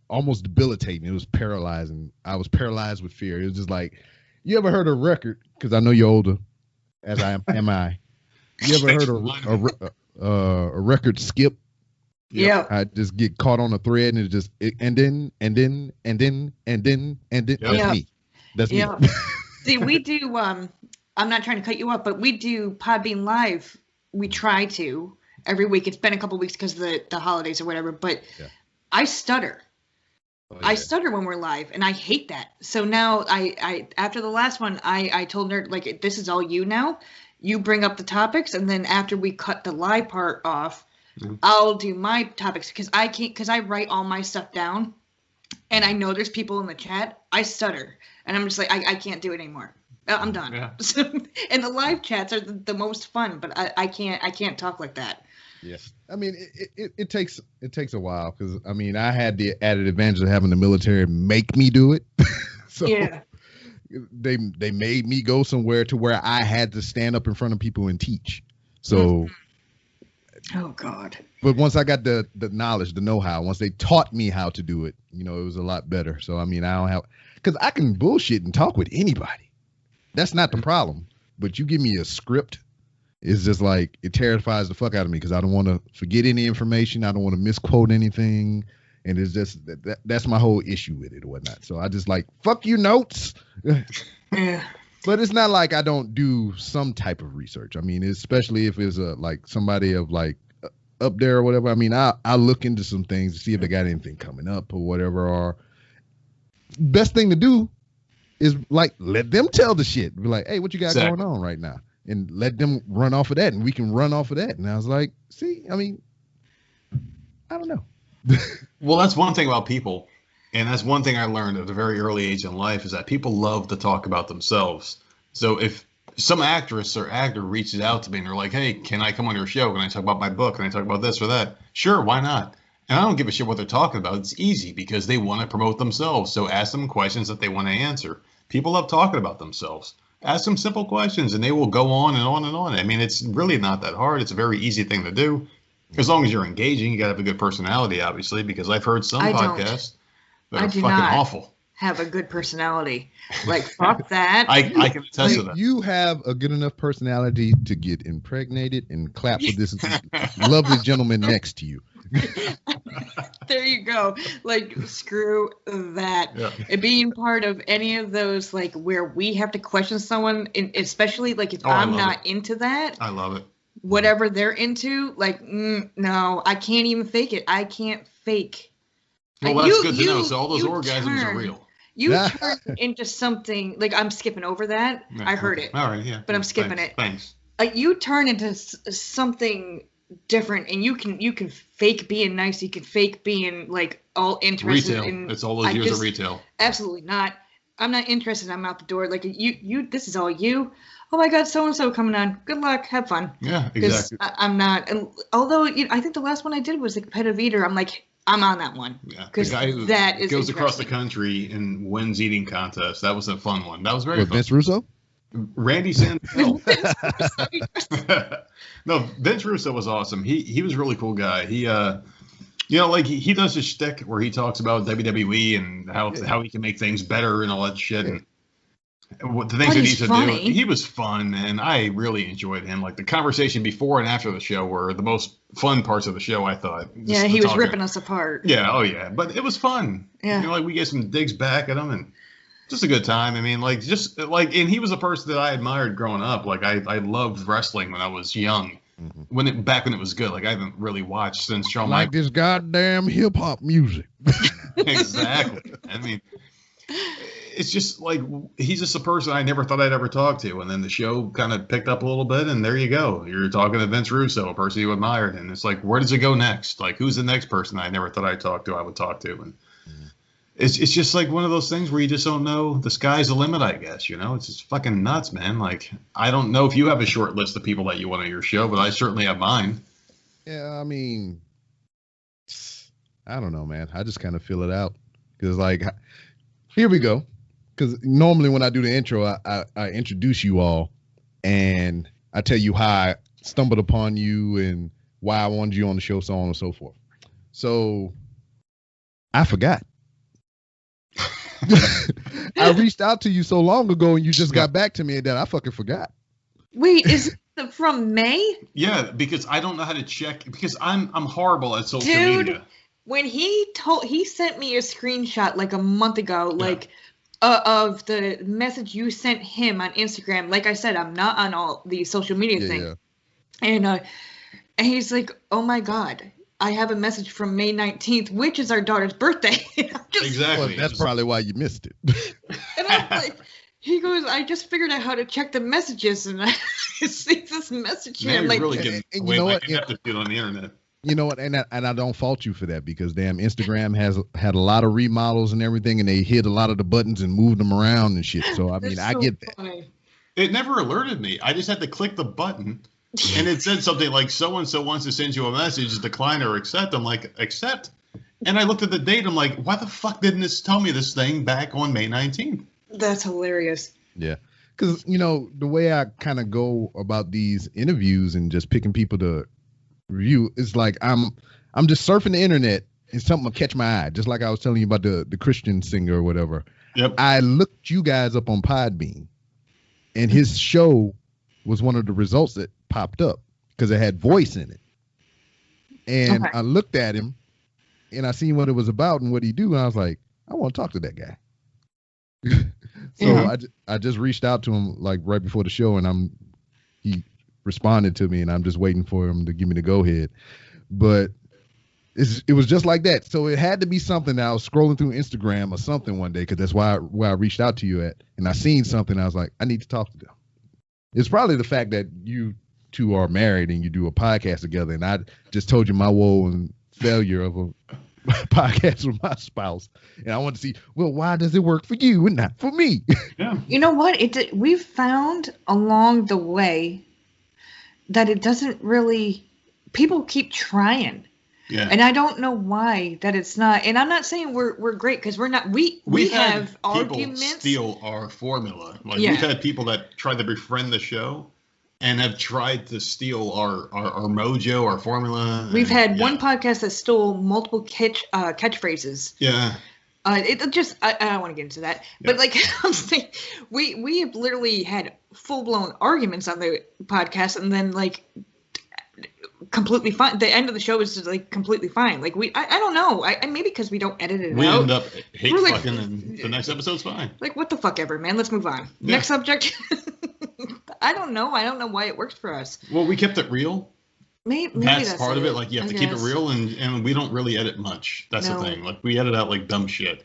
almost debilitating. It was paralyzing. I was paralyzed with fear. It was just like You ever heard a record? Because I know you're older, as I am. I. You ever heard a record skip? Yeah. I just get caught on a thread and and then. That's me. That's me. See, we do. I'm not trying to cut you off, but we do Podbean Live. We try to every week. It's been a couple weeks because of the holidays or whatever. But I stutter. Oh, yeah. I stutter when we're live, and I hate that. So now I after the last one, I told Nerd, like, this is all you now. You bring up the topics, and then after we cut the live part off, I'll do my topics because I write all my stuff down, and I know there's people in the chat. I stutter, and I'm just like, I can't do it anymore. I'm done. Yeah. And the live chats are the most fun, but I can't talk like that. Yes, I mean it takes a while because I mean I had the added advantage of having the military make me do it. So yeah. They made me go somewhere to where I had to stand up in front of people and teach. So. Oh God. But once I got the knowledge, the know-how, once they taught me how to do it, it was a lot better. So I mean I don't have, because I can bullshit and talk with anybody. That's not the problem. But you give me a script, it's just like, it terrifies the fuck out of me because I don't want to forget any information. I don't want to misquote anything. And it's just, that's my whole issue with it or whatnot. So I just like, fuck you notes. Yeah. But it's not like I don't do some type of research. I mean, especially if it's like somebody of like up there or whatever. I mean, I look into some things to see if they got anything coming up or whatever. Or best thing to do is like, let them tell the shit. Be like, hey, what you got going on right now? And let them run off of that, and we can run off of that. And I was like, see, I mean, I don't know. Well, that's one thing about people. And that's one thing I learned at a very early age in life is that people love to talk about themselves. So if some actress or actor reaches out to me and they're like, hey, can I come on your show? Can I talk about my book? Can I talk about this or that? Sure, why not? And I don't give a shit what they're talking about. It's easy because they want to promote themselves. So ask them questions that they want to answer. People love talking about themselves. Ask them simple questions and they will go on and on and on. I mean, it's really not that hard. It's a very easy thing to do. As long as you're engaging, you got to have a good personality, obviously, because I've heard some podcasts that are fucking awful. Have a good personality. Like, fuck that. I can attest to that. You have a good enough personality to get impregnated and clap with this lovely gentleman next to you. There you go. Like, screw that. Yeah. And being part of any of those, like, where we have to question someone, especially, like, if I'm not into that. I love it. Whatever they're into, like, no, I can't even fake it. I can't fake. Well, that's good to know. So all those orgasms are real. You turn into something, like, I'm skipping over that. Yeah, I heard it. All right, yeah. But I'm skipping it. Thanks. Like, you turn into something different, and you can fake being nice. You can fake being, like, all interested in it's all those years of retail. Absolutely not. I'm not interested. I'm out the door. Like, you this is all you. Oh my God, so and so coming on. Good luck. Have fun. Yeah, exactly. I'm not. And although I think the last one I did was the competitive eater. I'm like, I'm on that one. Yeah, the guy who goes across the country and wins eating contests. That was a fun one. That was very fun. Vince Russo? Randy Sandell. No, Vince Russo was awesome. He was a really cool guy. He like he does his shtick where he talks about WWE and how he can make things better and all that shit. And what the things that he used to do. He was fun, and I really enjoyed him. Like the conversation before and after the show were the most fun parts of the show, I thought. Yeah, he was ripping us apart. Yeah, oh yeah, but it was fun. Yeah, like we get some digs back at him, and just a good time. I mean, and he was a person that I admired growing up. Like I loved wrestling when I was young. Mm-hmm. Back when it was good. Like I haven't really watched since Shawn Michaels. Like this goddamn hip hop music. Exactly. I mean, it's just like he's just a person I never thought I'd ever talk to, and then the show kind of picked up a little bit, and there you go. You're talking to Vince Russo, a person you admired, and it's like, where does it go next? Like, who's the next person I never thought I'd talk to? I would talk to, and it's just like one of those things where you just don't know. The sky's the limit, I guess. It's just fucking nuts, man. Like, I don't know if you have a short list of people that you want on your show, but I certainly have mine. Yeah, I mean, I don't know, man. I just kind of feel it out because, like, here we go. Because normally when I do the intro, I introduce you all and I tell you how I stumbled upon you and why I wanted you on the show, so on and so forth. So I forgot. I reached out to you so long ago, and you just got back to me that I fucking forgot. Wait, is it from May? Yeah, because I don't know how to check, because I'm horrible at social media. When he sent me a screenshot like a month ago, of the message you sent him on Instagram. Like I said, I'm not on all these social media things. Yeah. And he's like, "Oh my God, I have a message from May 19th, which is our daughter's birthday." Exactly. Well, that's probably why you missed it. And I'm like, he goes, "I just figured out how to check the messages, and I see this message here." Man, like, really getting away my ineptitude on the internet. You know what? And I don't fault you for that, because damn, Instagram has had a lot of remodels and everything, and they hit a lot of the buttons and moved them around and shit. So I mean, I get that. Funny. It never alerted me. I just had to click the button, and it said something like, "So and so wants to send you a message, decline or accept." I'm like, "Accept." And I looked at the date. I'm like, "Why the fuck didn't this tell me this thing back on May 19th?" That's hilarious. Yeah, because the way I kind of go about these interviews and just picking people to review is like I'm just surfing the internet and something will catch my eye, just like I was telling you about the Christian singer or whatever. Yep. I looked you guys up on Podbean, and his show was one of the results that popped up because it had voice in it. And I looked at him and I seen what it was about and what he do, and I was like, I want to talk to that guy. So I just reached out to him like right before the show, and he responded to me, and I'm just waiting for him to give me the go ahead. But it was just like that. So it had to be something that I was scrolling through Instagram or something one day, because that's where I reached out to you at, and I seen something. I was like, I need to talk to them. It's probably the fact that you two are married and you do a podcast together, and I just told you my woe and failure of a podcast with my spouse, and I want to see, well, why does it work for you and not for me? Yeah. You know what? We've found along the way that it doesn't really. People keep trying. Yeah. And I don't know why that it's not. And I'm not saying we're great, because we're not. We have arguments. People steal our formula. Like we've had people that tried to befriend the show and have tried to steal our mojo, our formula. We've had one podcast that stole multiple catchphrases. Yeah. It just I don't want to get into that, but like I'm saying, we have literally had full blown arguments on the podcast, and then like completely fine. The end of the show is just like completely fine. Like I don't know. I maybe because we don't edit it out. We end up hate fucking, and the next episode's fine. Like what the fuck ever, man. Let's move on. Yeah. Next subject. I don't know. I don't know why it works for us. Well, we kept it real. Maybe that's part of it. Like you have to keep it real, and we don't really edit much. That's the thing. Like we edit out like dumb shit.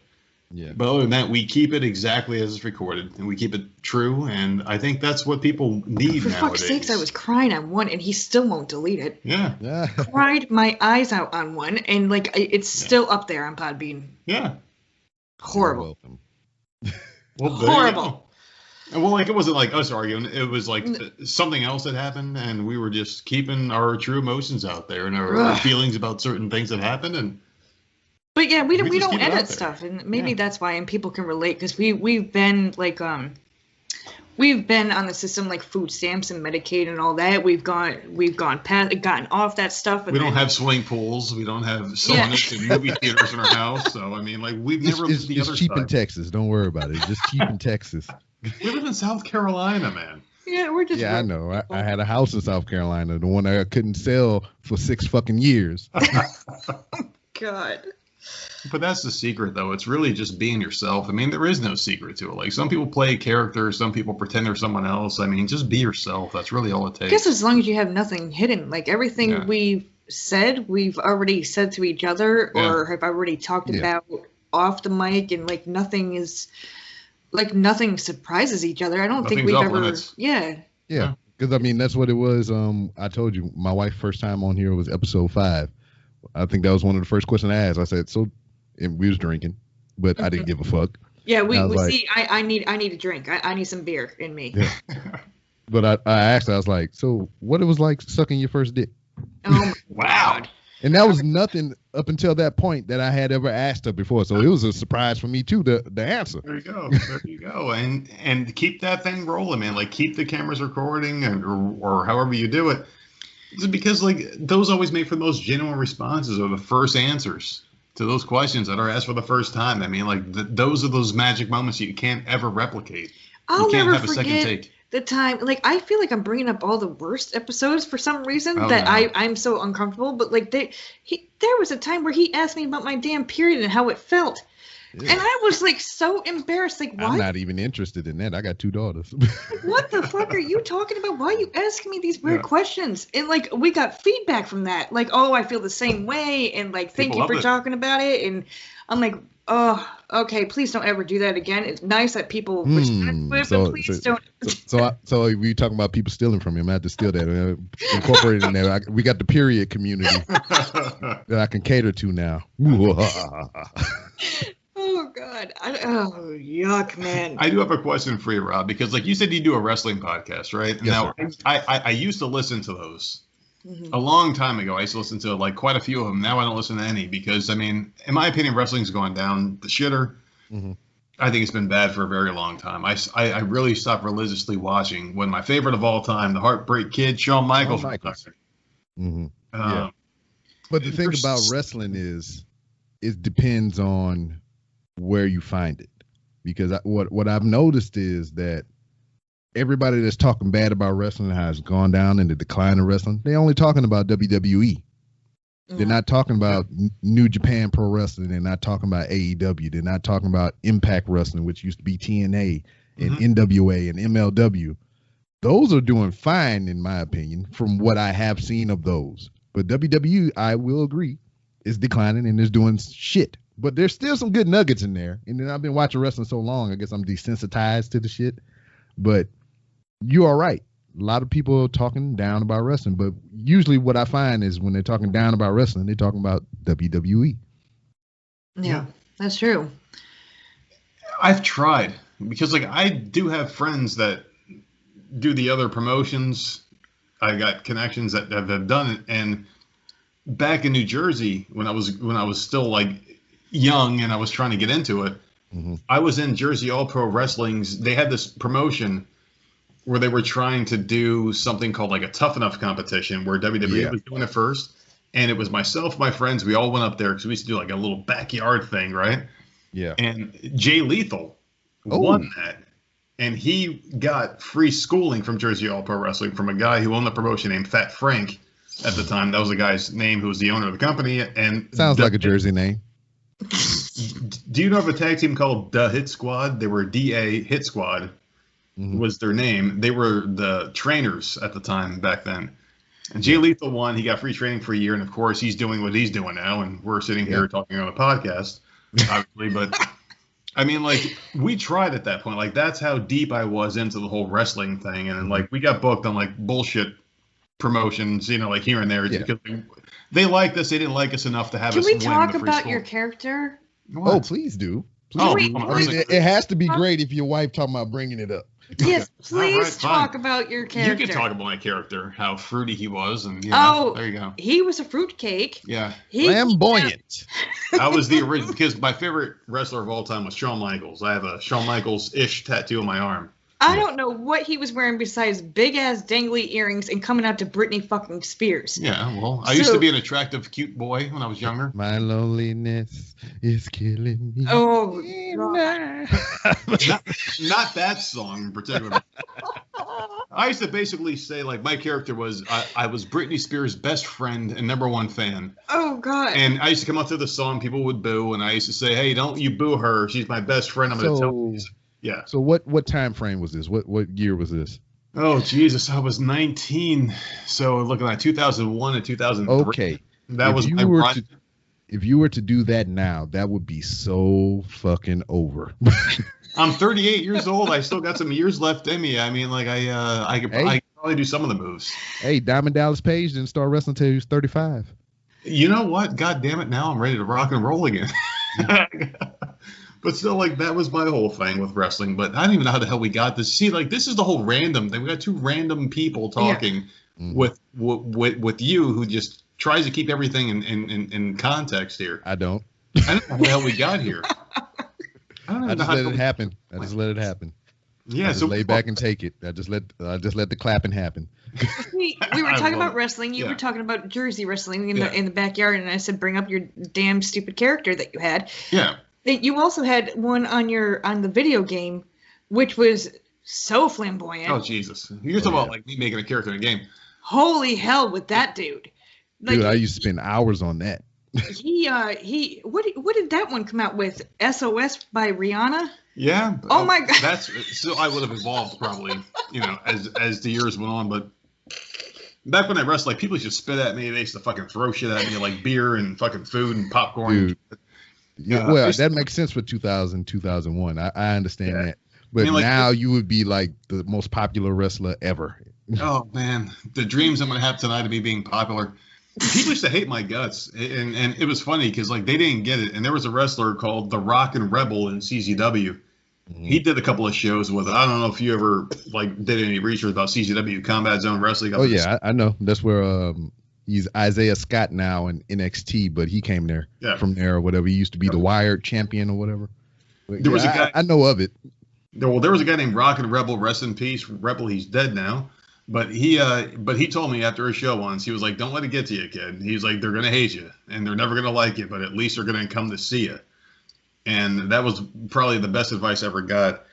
Yeah. But other than that, we keep it exactly as it's recorded, and we keep it true. And I think that's what people need nowadays. For fuck's sakes, I was crying on one, and he still won't delete it. Yeah. Cried my eyes out on one, and like it's still up there on Podbean. Yeah. Horrible. Well, horrible. And well, like it wasn't like us arguing. It was like something else that happened, and we were just keeping our true emotions out there and our feelings about certain things that happened. But yeah, we don't edit stuff, and maybe that's why, and people can relate, because we've been like we've been on the system like food stamps and Medicaid and all that. We've gotten off that stuff. We don't have swimming pools. We don't have saunas and movie theaters in our house. So I mean, like we've never lived the other cheap side. In Texas. Don't worry about it. It's just cheap in Texas. We live in South Carolina, man. Yeah, we're just. Yeah, I know. I had a house in South Carolina, the one I couldn't sell for 6 fucking years. God. But that's the secret, though. It's really just being yourself. I mean, there is no secret to it. Like, some people play a character, some people pretend they're someone else. I mean, just be yourself. That's really all it takes. I guess as long as you have nothing hidden. Like, everything we've said, we've already said to each other, or have already talked about off the mic, and, like, nothing surprises each other. I don't think we've ever... Limits. Yeah. Because, I mean, that's what it was. I told you, my wife's first time on here was episode 5. I think that was one of the first questions I asked. I said, and we was drinking, but I didn't give a fuck. Yeah, I need a drink. I need some beer in me. Yeah. But I asked her, I was like, so what it was like sucking your first dick? Oh, wow. And that was nothing up until that point that I had ever asked her before. So it was a surprise for me, too, the answer. There you go. And keep that thing rolling, man. Like, keep the cameras recording or however you do it. Because, like, those always make for the most genuine responses or the first answers to those questions that are asked for the first time. I mean, like those are those magic moments you can't ever replicate. I'll you can't never have a second forget take. the time. Like, I feel like I'm bringing up all the worst episodes for some reason Oh, that no. I'm so uncomfortable. But like, there was a time where he asked me about my damn period and how it felt. Yeah. And I was like so embarrassed. Like, why? I'm not even interested in that. I got 2 daughters. Like, what the fuck are you talking about? Why are you asking me these weird questions? And like, we got feedback from that. Like, oh, I feel the same way. And like, thank you for talking about it. And I'm like, oh, okay, please don't ever do that again. It's nice that people respect it, but please don't. So we talking about people stealing from him. I have to steal that. Incorporate in there. We got the period community that I can cater to now. Oh God! Oh yuck, man! I do have a question for you, Rob, because like you said, you do a wrestling podcast, right? Yes, now, sir. I used to listen to those a long time ago. I used to listen to like quite a few of them. Now I don't listen to any because, I mean, in my opinion, wrestling's gone down the shitter. Mm-hmm. I think it's been bad for a very long time. I really stopped religiously watching when my favorite of all time, the Heartbreak Kid, Shawn Michaels. Mm-hmm. Yeah. But the thing about wrestling is it depends on where you find it, because what I've noticed is that everybody that's talking bad about wrestling has gone down in the decline of wrestling. They're only talking about WWE. They're not talking about New Japan Pro Wrestling. They're not talking about AEW. They're not talking about Impact Wrestling, which used to be TNA and NWA and MLW. Those are doing fine, in my opinion, from what I have seen of those. But WWE, I will agree, is declining and is doing shit. But there's still some good nuggets in there. And then I've been watching wrestling so long, I guess I'm desensitized to the shit. But you are right. A lot of people are talking down about wrestling. But usually what I find is when they're talking down about wrestling, they're talking about WWE. Yeah, that's true. I've tried because like I do have friends that do the other promotions. I got connections that have done it. And back in New Jersey, when I was still like young and I was trying to get into it, I was in Jersey All Pro Wrestling's. They had this promotion where they were trying to do something called like a Tough Enough competition where WWE was doing it first. And it was myself, my friends, we all went up there because we used to do like a little backyard thing, right? Yeah. And Jay Lethal won that. And he got free schooling from Jersey All Pro Wrestling from a guy who owned the promotion named Fat Frank at the time. That was the guy's name who was the owner of the company. And sounds like a Jersey name. Do you know of a tag team called The Hit Squad? They were DA Hit Squad was their name. They were the trainers at the time back then. And Jay Lethal won. He got free training for a year. And, of course, he's doing what he's doing now. And we're sitting here talking on a podcast, obviously. But, I mean, like, we tried at that point. Like, that's how deep I was into the whole wrestling thing. And, like, we got booked on, like, bullshit promotions, you know, like here and there. Because they liked us. They didn't like us enough to have us win the free Can we talk about school. your character? What? Oh, please do. Please. Oh, I mean, it has to be great if your wife talking about bringing it up. Yes, please right, talk about your character. You can talk about my character, how fruity he was, and you know, there you go. He was a fruitcake. Yeah, flamboyant. I was the original because my favorite wrestler of all time was Shawn Michaels. I have a Shawn Michaels-ish tattoo on my arm. I don't know what he was wearing besides big ass dangly earrings and coming out to Britney fucking Spears. Yeah, well, I used to be an attractive, cute boy when I was younger. My loneliness is killing me. Oh, not that song in particular. I used to basically say like my character was I was Britney Spears' best friend and #1 fan. Oh God! And I used to come out to the song, people would boo, and I used to say, "Hey, don't you boo her? She's my best friend. I'm going to tell you." Yeah. So what time frame was this? What year was this? Oh Jesus, I was 19. So looking at 2001 and 2003. Okay. That was my run. If you were to do that now, that would be so fucking over. I'm 38 years old. I still got some years left in me. I mean, like I could probably do some of the moves. Hey, Diamond Dallas Page didn't start wrestling until he was 35. You know what? God damn it! Now I'm ready to rock and roll again. But still, like, that was my whole thing with wrestling. But I don't even know how the hell we got this. See, like, this is the whole random thing. We got two random people talking with you who just tries to keep everything in context here. I don't. I don't know how the hell we got here. I just let it happen. Yeah, so lay back and take it. I just let the clapping happen. We were talking about wrestling. You were talking about Jersey wrestling in the backyard, and I said, bring up your damn stupid character that you had. Yeah. You also had one on the video game, which was so flamboyant. Oh Jesus! You're talking about like me making a character in a game. Holy hell with that dude! Like, dude, I used to spend hours on that. What did that one come out with? SOS by Rihanna? Yeah. Oh my God. That's so I would have evolved probably, as the years went on. But back when I wrestled, like people used to spit at me. They used to fucking throw shit at me, like beer and fucking food and popcorn. Dude. Well, that makes sense for 2000, 2001. I understand that. But now you would be like the most popular wrestler ever. Oh man, the dreams I'm gonna have tonight of me being popular. People used to hate my guts, and it was funny because like they didn't get it. And there was a wrestler called the Rockin' Rebel in CZW. Mm-hmm. He did a couple of shows with it. I don't know if you ever like did any research about CZW, Combat Zone Wrestling. Oh yeah, I know. That's where he's Isaiah Scott now in NXT, but he came there from there or whatever. He used to be the Wired champion or whatever. But there was a guy I know of it. There was a guy named Rockin' Rebel. Rest in peace, Rebel. He's dead now. But he told me after a show once, he was like, "Don't let it get to you, kid." He's like, "They're gonna hate you, and they're never gonna like you, but at least they're gonna come to see you." And that was probably the best advice I ever got.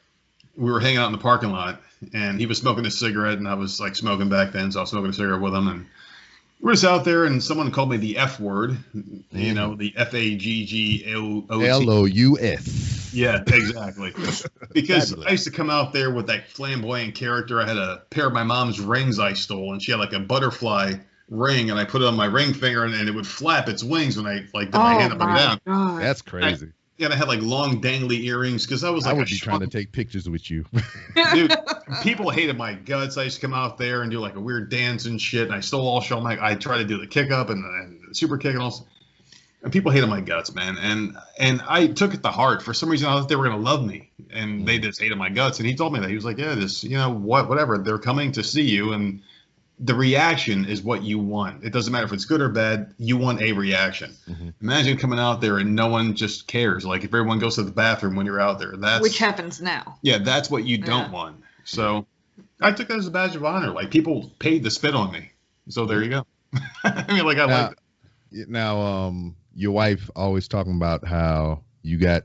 We were hanging out in the parking lot, and he was smoking a cigarette, and I was like smoking back then, so I was smoking a cigarette with him, and we're just out there, and someone called me the F word, the FAGGLOUS. Yeah, exactly. Because I used to come out there with that flamboyant character. I had a pair of my mom's rings I stole, and she had like a butterfly ring, and I put it on my ring finger, and it would flap its wings when I like put my hand up and down. God. That's crazy. And I had like long dangly earrings because I was like, I would be trying to take pictures with you. Dude, people hated my guts. I used to come out there and do like a weird dance and shit, and I stole all show. I tried to do the kick up and the super kick and all. And people hated my guts, man. And I took it to heart. For some reason, I thought they were gonna love me, and they just hated my guts. And he told me that. He was like, "Yeah, this, whatever. They're coming to see you, and the reaction is what you want. It doesn't matter if it's good or bad. You want a reaction. Mm-hmm. Imagine coming out there and no one just cares. Like if everyone goes to the bathroom when you're out there, which happens now. Yeah, that's what you don't want. So I took that as a badge of honor. Like people paid to spit on me. So there you go. I mean, like now, your wife always talking about how you got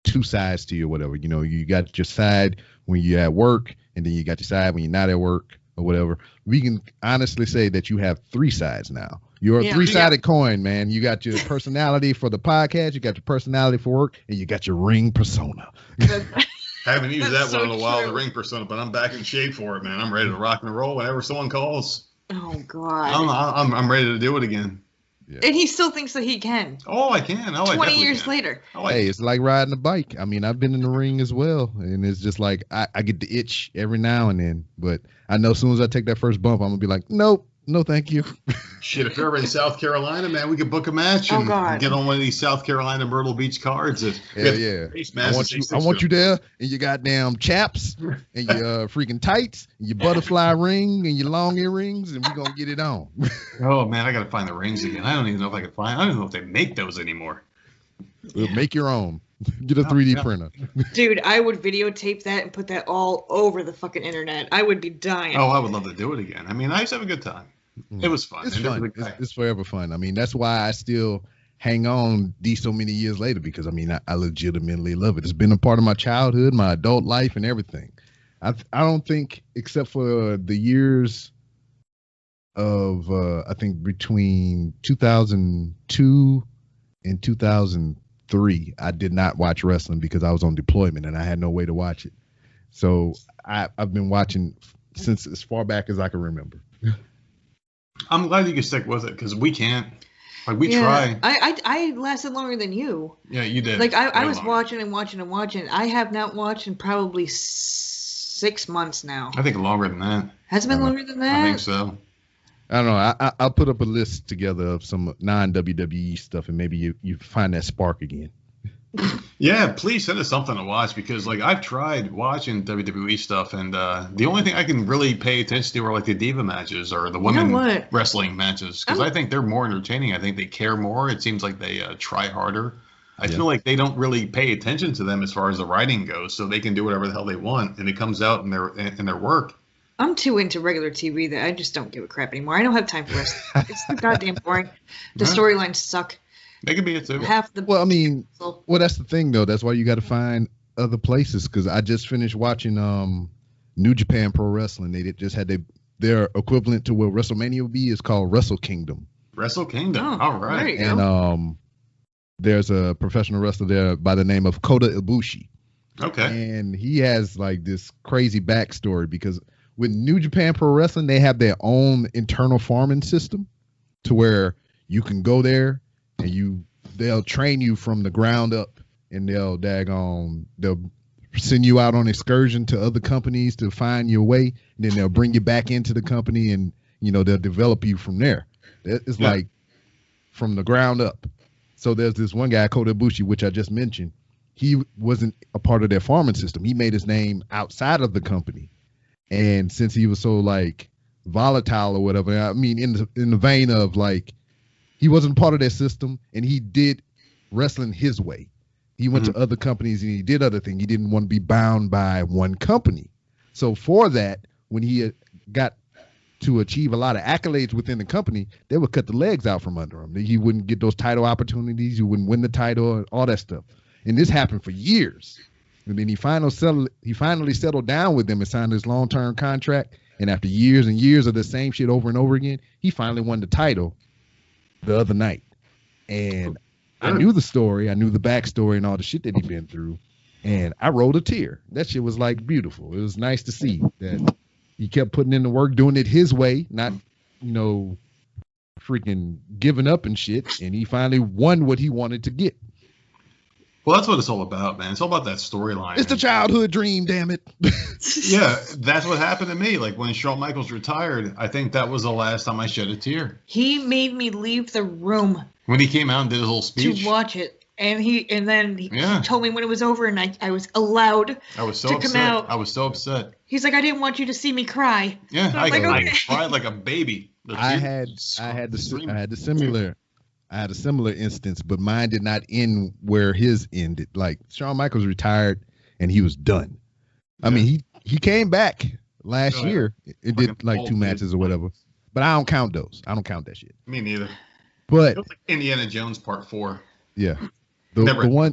two sides to you or whatever. You got your side when you're at work, and then you got your side when you're not at work or whatever. We can honestly say that you have three sides now. You're a three-sided coin, man. You got your personality for the podcast, you got your personality for work, and you got your ring persona. Haven't used that one in a while, the ring persona, but I'm back in shape for it, man. I'm ready to rock and roll whenever someone calls. Oh God. I'm ready to do it again. Yeah. And he still thinks that he can. Oh, I can. 20 years later. It's like riding a bike. I mean, I've been in the ring as well, and it's just like I get the itch every now and then. But I know as soon as I take that first bump, I'm gonna be like, nope, no, thank you. Shit, if you're ever in South Carolina, man, we could book a match and get on one of these South Carolina Myrtle Beach cards. Yeah. I want you there in your goddamn chaps and your freaking tights, and your butterfly ring and your long earrings, and we're gonna get it on. Oh man, I gotta find the rings again. I don't even know if I can find. I don't even know if they make those anymore. Make your own. Get a 3D printer. Dude, I would videotape that and put that all over the fucking internet. I would be dying. Oh, I would love to do it again. I mean, I used to have a good time. It was fun. It's fun. It's forever fun. I mean, that's why I still hang on these so many years later, because I mean, I legitimately love it. It's been a part of my childhood, my adult life, and everything. I don't think, except for the years of I think between 2002 and 2003, I did not watch wrestling because I was on deployment and I had no way to watch it. So I've been watching since as far back as I can remember. I'm glad you can stick with it, because we can't. Like, we try. I lasted longer than you. Yeah, you did. Like, I was watching and watching and watching. I have not watched in probably 6 months now. I think longer than that. Has it been longer than that? I think so. I don't know. I'll put up a list together of some non-WWE stuff, and maybe you find that spark again. Yeah, please send us something to watch, because like I've tried watching WWE stuff, and the only thing I can really pay attention to are like the Diva matches or the women wrestling matches, because I think they're more entertaining. I think they care more. It seems like they try harder. I feel like they don't really pay attention to them as far as the writing goes, so they can do whatever the hell they want, and it comes out in their work. I'm too into regular TV that I just don't give a crap anymore. I don't have time for wrestling. It's so goddamn boring. The storylines suck. They could be it too. Half the that's the thing though. That's why you got to find other places. Because I just finished watching New Japan Pro Wrestling. They just had their equivalent to what WrestleMania would be. Is called Wrestle Kingdom. Wrestle Kingdom. All right. And there's a professional wrestler there by the name of Kota Ibushi. Okay. And he has like this crazy backstory because with New Japan Pro Wrestling, they have their own internal farming system to where you can go there and they'll train you from the ground up, and they'll send you out on excursion to other companies to find your way. And then they'll bring you back into the company, and they'll develop you from there. It's like from the ground up. So there's this one guy, Kota Ibushi, which I just mentioned. He wasn't a part of their farming system. He made his name outside of the company. And since he was so like volatile or whatever, I mean, in the vein of like, he wasn't part of their system, and he did wrestling his way. He went to other companies and he did other things. He didn't want to be bound by one company. So for that, when he got to achieve a lot of accolades within the company, they would cut the legs out from under him. He wouldn't get those title opportunities. He wouldn't win the title, all that stuff. And this happened for years. And then he finally settled down with them and signed his long-term contract. And after years and years of the same shit over and over again, he finally won the title the other night. And I knew the story. I knew the backstory and all the shit that he'd been through. And I rolled a tear. That shit was like beautiful. It was nice to see that he kept putting in the work, doing it his way, not, freaking giving up and shit. And he finally won what he wanted to get. Well, that's what it's all about, man. It's all about that storyline. It's the childhood dream, damn it. Yeah, that's what happened to me. Like when Shawn Michaels retired, I think that was the last time I shed a tear. He made me leave the room when he came out and did his little speech to watch it, and then he told me when it was over, and I was allowed to come out. I was so upset. He's like, I didn't want you to see me cry. Yeah, I cried like a baby. I had a similar instance, but mine did not end where his ended. Like Shawn Michaels retired and he was done. I mean, he came back last year and did like 2 matches or whatever. But I don't count those. I don't count that shit. Me neither. But it was like Indiana Jones Part 4. Yeah. The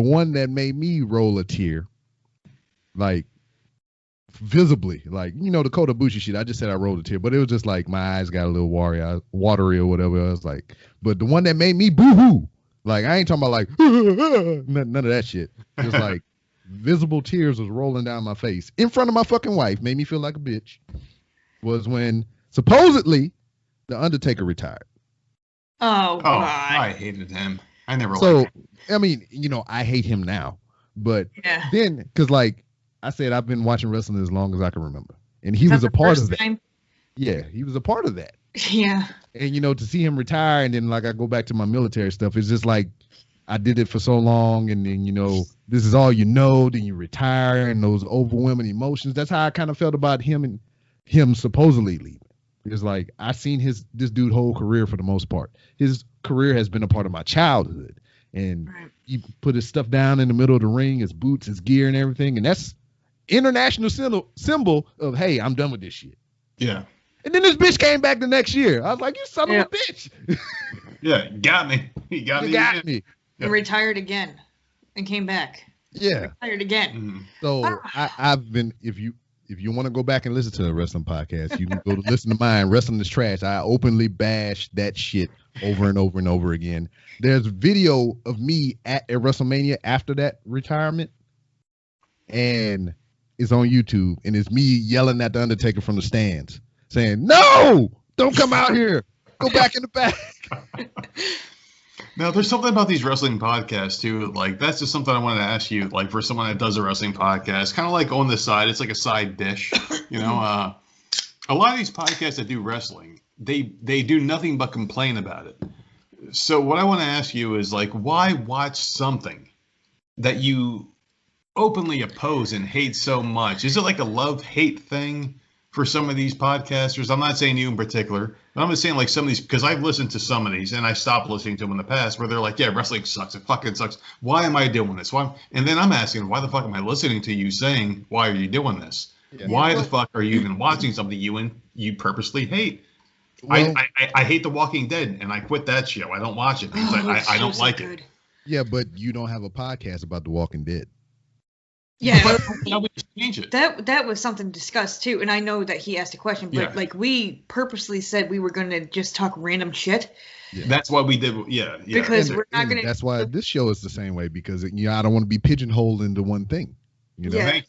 one that made me roll a tear, like visibly, like, the Kota Ibushi shit, I just said I rolled a tear, but it was just like my eyes got a little watery or whatever. I was like, but the one that made me boo-hoo, like I ain't talking about like none of that shit. It was like visible tears was rolling down my face in front of my fucking wife, made me feel like a bitch, was when supposedly the Undertaker retired. Oh God. I hated him. I never liked him. I mean, I hate him now, but then because like I said, I've been watching wrestling as long as I can remember. And he was a part of that. Yeah, he was a part of that. Yeah. And, to see him retire and then, like, I go back to my military stuff, it's just like I did it for so long. And then, this is all then you retire and those overwhelming emotions. That's how I kind of felt about him and him supposedly leaving. It's like I seen this dude's whole career for the most part. His career has been a part of my childhood. And he put his stuff down in the middle of the ring, his boots, his gear and everything. And that's international symbol of, hey, I'm done with this shit. Yeah. And then this bitch came back the next year. I was like, you son of a bitch. Yeah, got me. He got me. And retired again and came back. Yeah. Retired again. Mm-hmm. So I've been, if you want to go back and listen to a wrestling podcast, you can go to listen to mine. Wrestling is trash. I openly bash that shit over and over and over again. There's video of me at WrestleMania after that retirement. And it's on YouTube, and it's me yelling at the Undertaker from the stands, saying, "No, don't come out here. Go back in the back." Now, there's something about these wrestling podcasts too. Like that's just something I wanted to ask you. Like for someone that does a wrestling podcast, kind of like on the side, it's like a side dish. A lot of these podcasts that do wrestling, they do nothing but complain about it. So what I want to ask you is like, why watch something that you openly oppose and hate so much? Is it like a love-hate thing? for some of these podcasters. I'm not saying you in particular, but I'm just saying like some of these, because I've listened to some of these and I stopped listening to them in the past where they're like, yeah, wrestling sucks. It fucking sucks. Why am I doing this? And then I'm asking, why the fuck am I listening to you saying, why are you doing this? Yeah. Why the fuck are you even watching something you purposely hate? Well, I hate The Walking Dead and I quit that show. I don't watch it because I don't like it. Yeah, but you don't have a podcast about The Walking Dead. Yeah, we just change it. That was something discussed too, and I know that he asked a question, but like we purposely said we were going to just talk random shit. Yeah. That's why we did. Yeah. Because we're not going to. That's why this show is the same way because I don't want to be pigeonholed into one thing. You know? Yeah.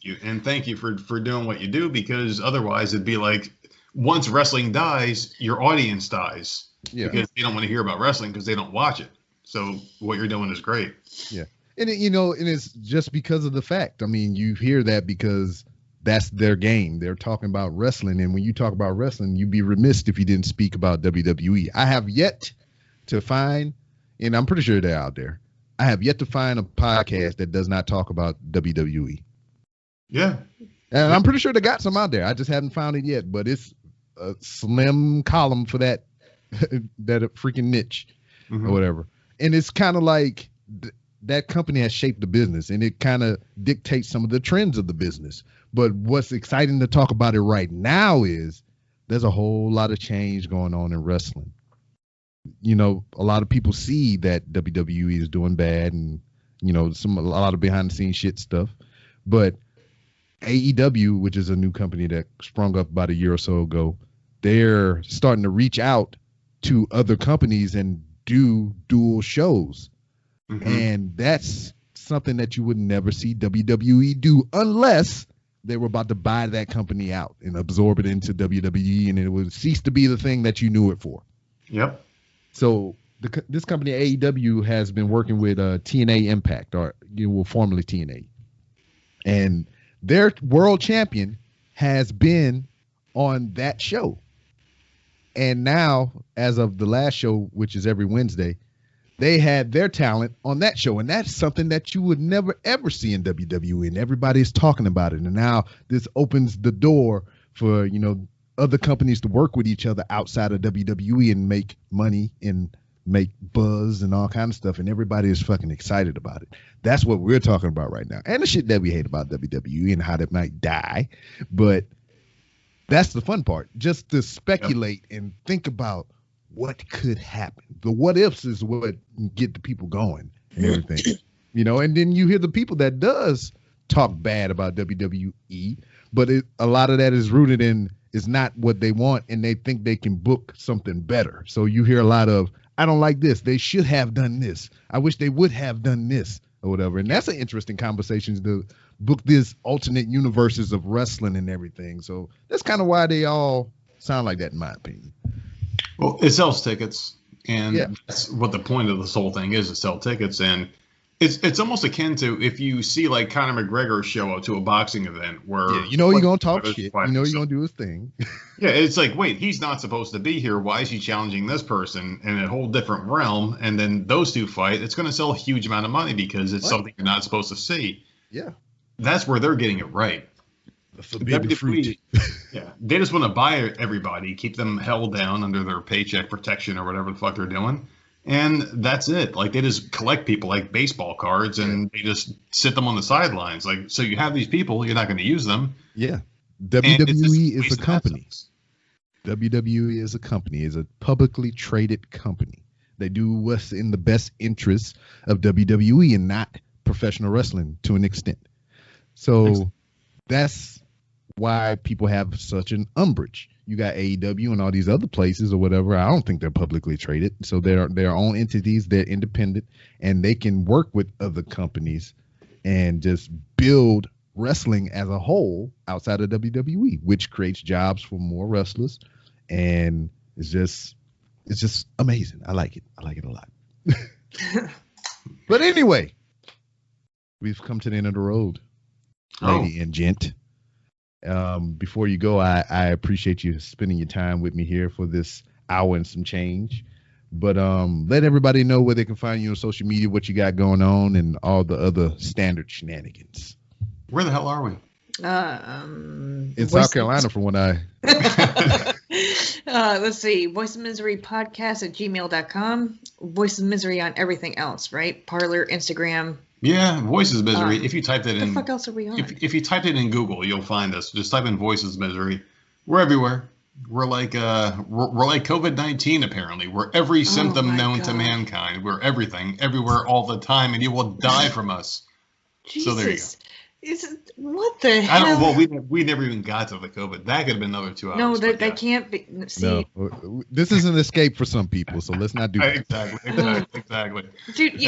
Thank you for doing what you do because otherwise it'd be like once wrestling dies, your audience dies. Yeah. Because they don't want to hear about wrestling because they don't watch it. So what you're doing is great. Yeah. And and it's just because of the fact. I mean, you hear that because that's their game. They're talking about wrestling, and when you talk about wrestling, you'd be remiss if you didn't speak about WWE. I have yet to find, and I'm pretty sure they're out there. I have yet to find a podcast that does not talk about WWE. Yeah, and I'm pretty sure they got some out there. I just haven't found it yet, but it's a slim column for that that freaking niche or whatever. And it's kind of like. That company has shaped the business and it kind of dictates some of the trends of the business. But what's exciting to talk about it right now is there's a whole lot of change going on in wrestling. A lot of people see that WWE is doing bad and, a lot of behind the scenes shit stuff. But AEW, which is a new company that sprung up about a year or so ago, they're starting to reach out to other companies and do dual shows. And that's something that you would never see WWE do unless they were about to buy that company out and absorb it into WWE, and it would cease to be the thing that you knew it for. Yep. So this company, AEW, has been working with TNA Impact, or formerly TNA. And their world champion has been on that show. And now, as of the last show, which is every Wednesday, they had their talent on that show, and that's something that you would never, ever see in WWE, and everybody's talking about it. And now this opens the door for, other companies to work with each other outside of WWE and make money and make buzz and all kind of stuff, and everybody is fucking excited about it. That's what we're talking about right now. And the shit that we hate about WWE and how that might die, but that's the fun part, just to speculate and think about what could happen. The what ifs is what get the people going and everything, and then you hear the people that does talk bad about WWE, but a lot of that is rooted in is not what they want, and they think they can book something better. So you hear a lot of, I don't like this. They should have done this. I wish they would have done this or whatever. And that's an interesting conversation to book this alternate universes of wrestling and everything. So that's kind of why they all sound like that, in my opinion. Well, it sells tickets, and that's what the point of this whole thing is, to sell tickets. And it's almost akin to if you see like Conor McGregor show up to a boxing event where you're going to talk shit, you're going to do his thing. Yeah, it's like, wait, he's not supposed to be here. Why is he challenging this person in a whole different realm? And then those two fight. It's going to sell a huge amount of money because it's something you're not supposed to see. Yeah, that's where they're getting it right. The forbidden fruit. Yeah, they just want to buy everybody, keep them held down under their paycheck protection or whatever the fuck they're doing, and that's it. Like they just collect people like baseball cards, and they just sit them on the sidelines. Like, so you have these people, you're not going to use them. Yeah, WWE is a company. WWE is a company, is a publicly traded company. They do what's in the best interests of WWE and not professional wrestling to an extent. So that's why people have such an umbrage. You got AEW and all these other places or whatever. I don't think they're publicly traded. So they're their own entities. They're independent, and they can work with other companies and just build wrestling as a whole outside of WWE, which creates jobs for more wrestlers. And it's just amazing. I like it. I like it a lot. But anyway, we've come to the end of the road, lady and gent. Before you go, I appreciate you spending your time with me here for this hour and some change. But let everybody know where they can find you on social media, what you got going on, and all the other standard shenanigans. Where the hell are we? In South Carolina, from what I. Let's see. Voice of Misery podcast at gmail.com. Voice of Misery on everything else, right? Parlor, Instagram. Yeah, Voices Misery. If you typed it in. What the fuck else are we on? If you typed it in Google, you'll find us. Just type in Voices Misery. We're everywhere. We're like COVID-19 apparently. We're every symptom known to mankind. We're everything, everywhere, all the time, and you will die from us. Jesus. So there you go. What the hell? I don't. Well, we never even got to the COVID. That could have been another 2 hours. No, that can't be. See, no, this is an escape for some people, so let's not do that. Exactly. Dude,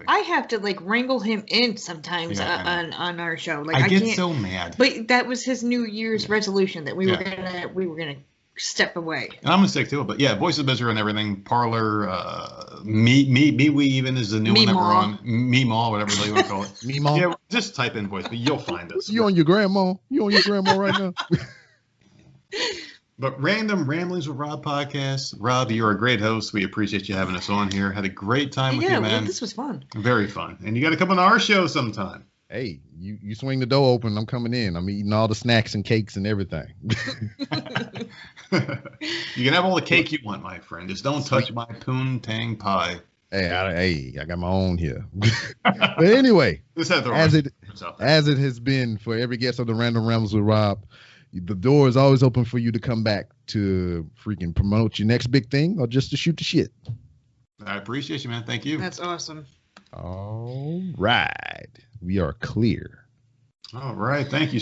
I have to like wrangle him in sometimes on our show. Like I get so mad. But that was his New Year's resolution that we were gonna step away. And I'm gonna stick to it. But yeah, Voice of Misery and everything. Parlor, Me We even is the new one that we're on. Meemaw, whatever you want to call it. Meemaw. Yeah, just type in Voice, but you'll find us. You on your grandma? You on your grandma right now? But Random Ramblings with Rob podcast. Rob, you're a great host. We appreciate you having us on here. Had a great time with you, man. Yeah, this was fun. Very fun. And you got to come on our show sometime. Hey, you swing the door open, I'm coming in. I'm eating all the snacks and cakes and everything. You can have all the cake you want, my friend. Just don't touch my poontang pie. Hey, I got my own here. But anyway, as it has been for every guest on the Random Rambles with Rob, the door is always open for you to come back to freaking promote your next big thing or just to shoot the shit. I appreciate you, man. Thank you. That's awesome. All right. We are clear. All right. Thank you.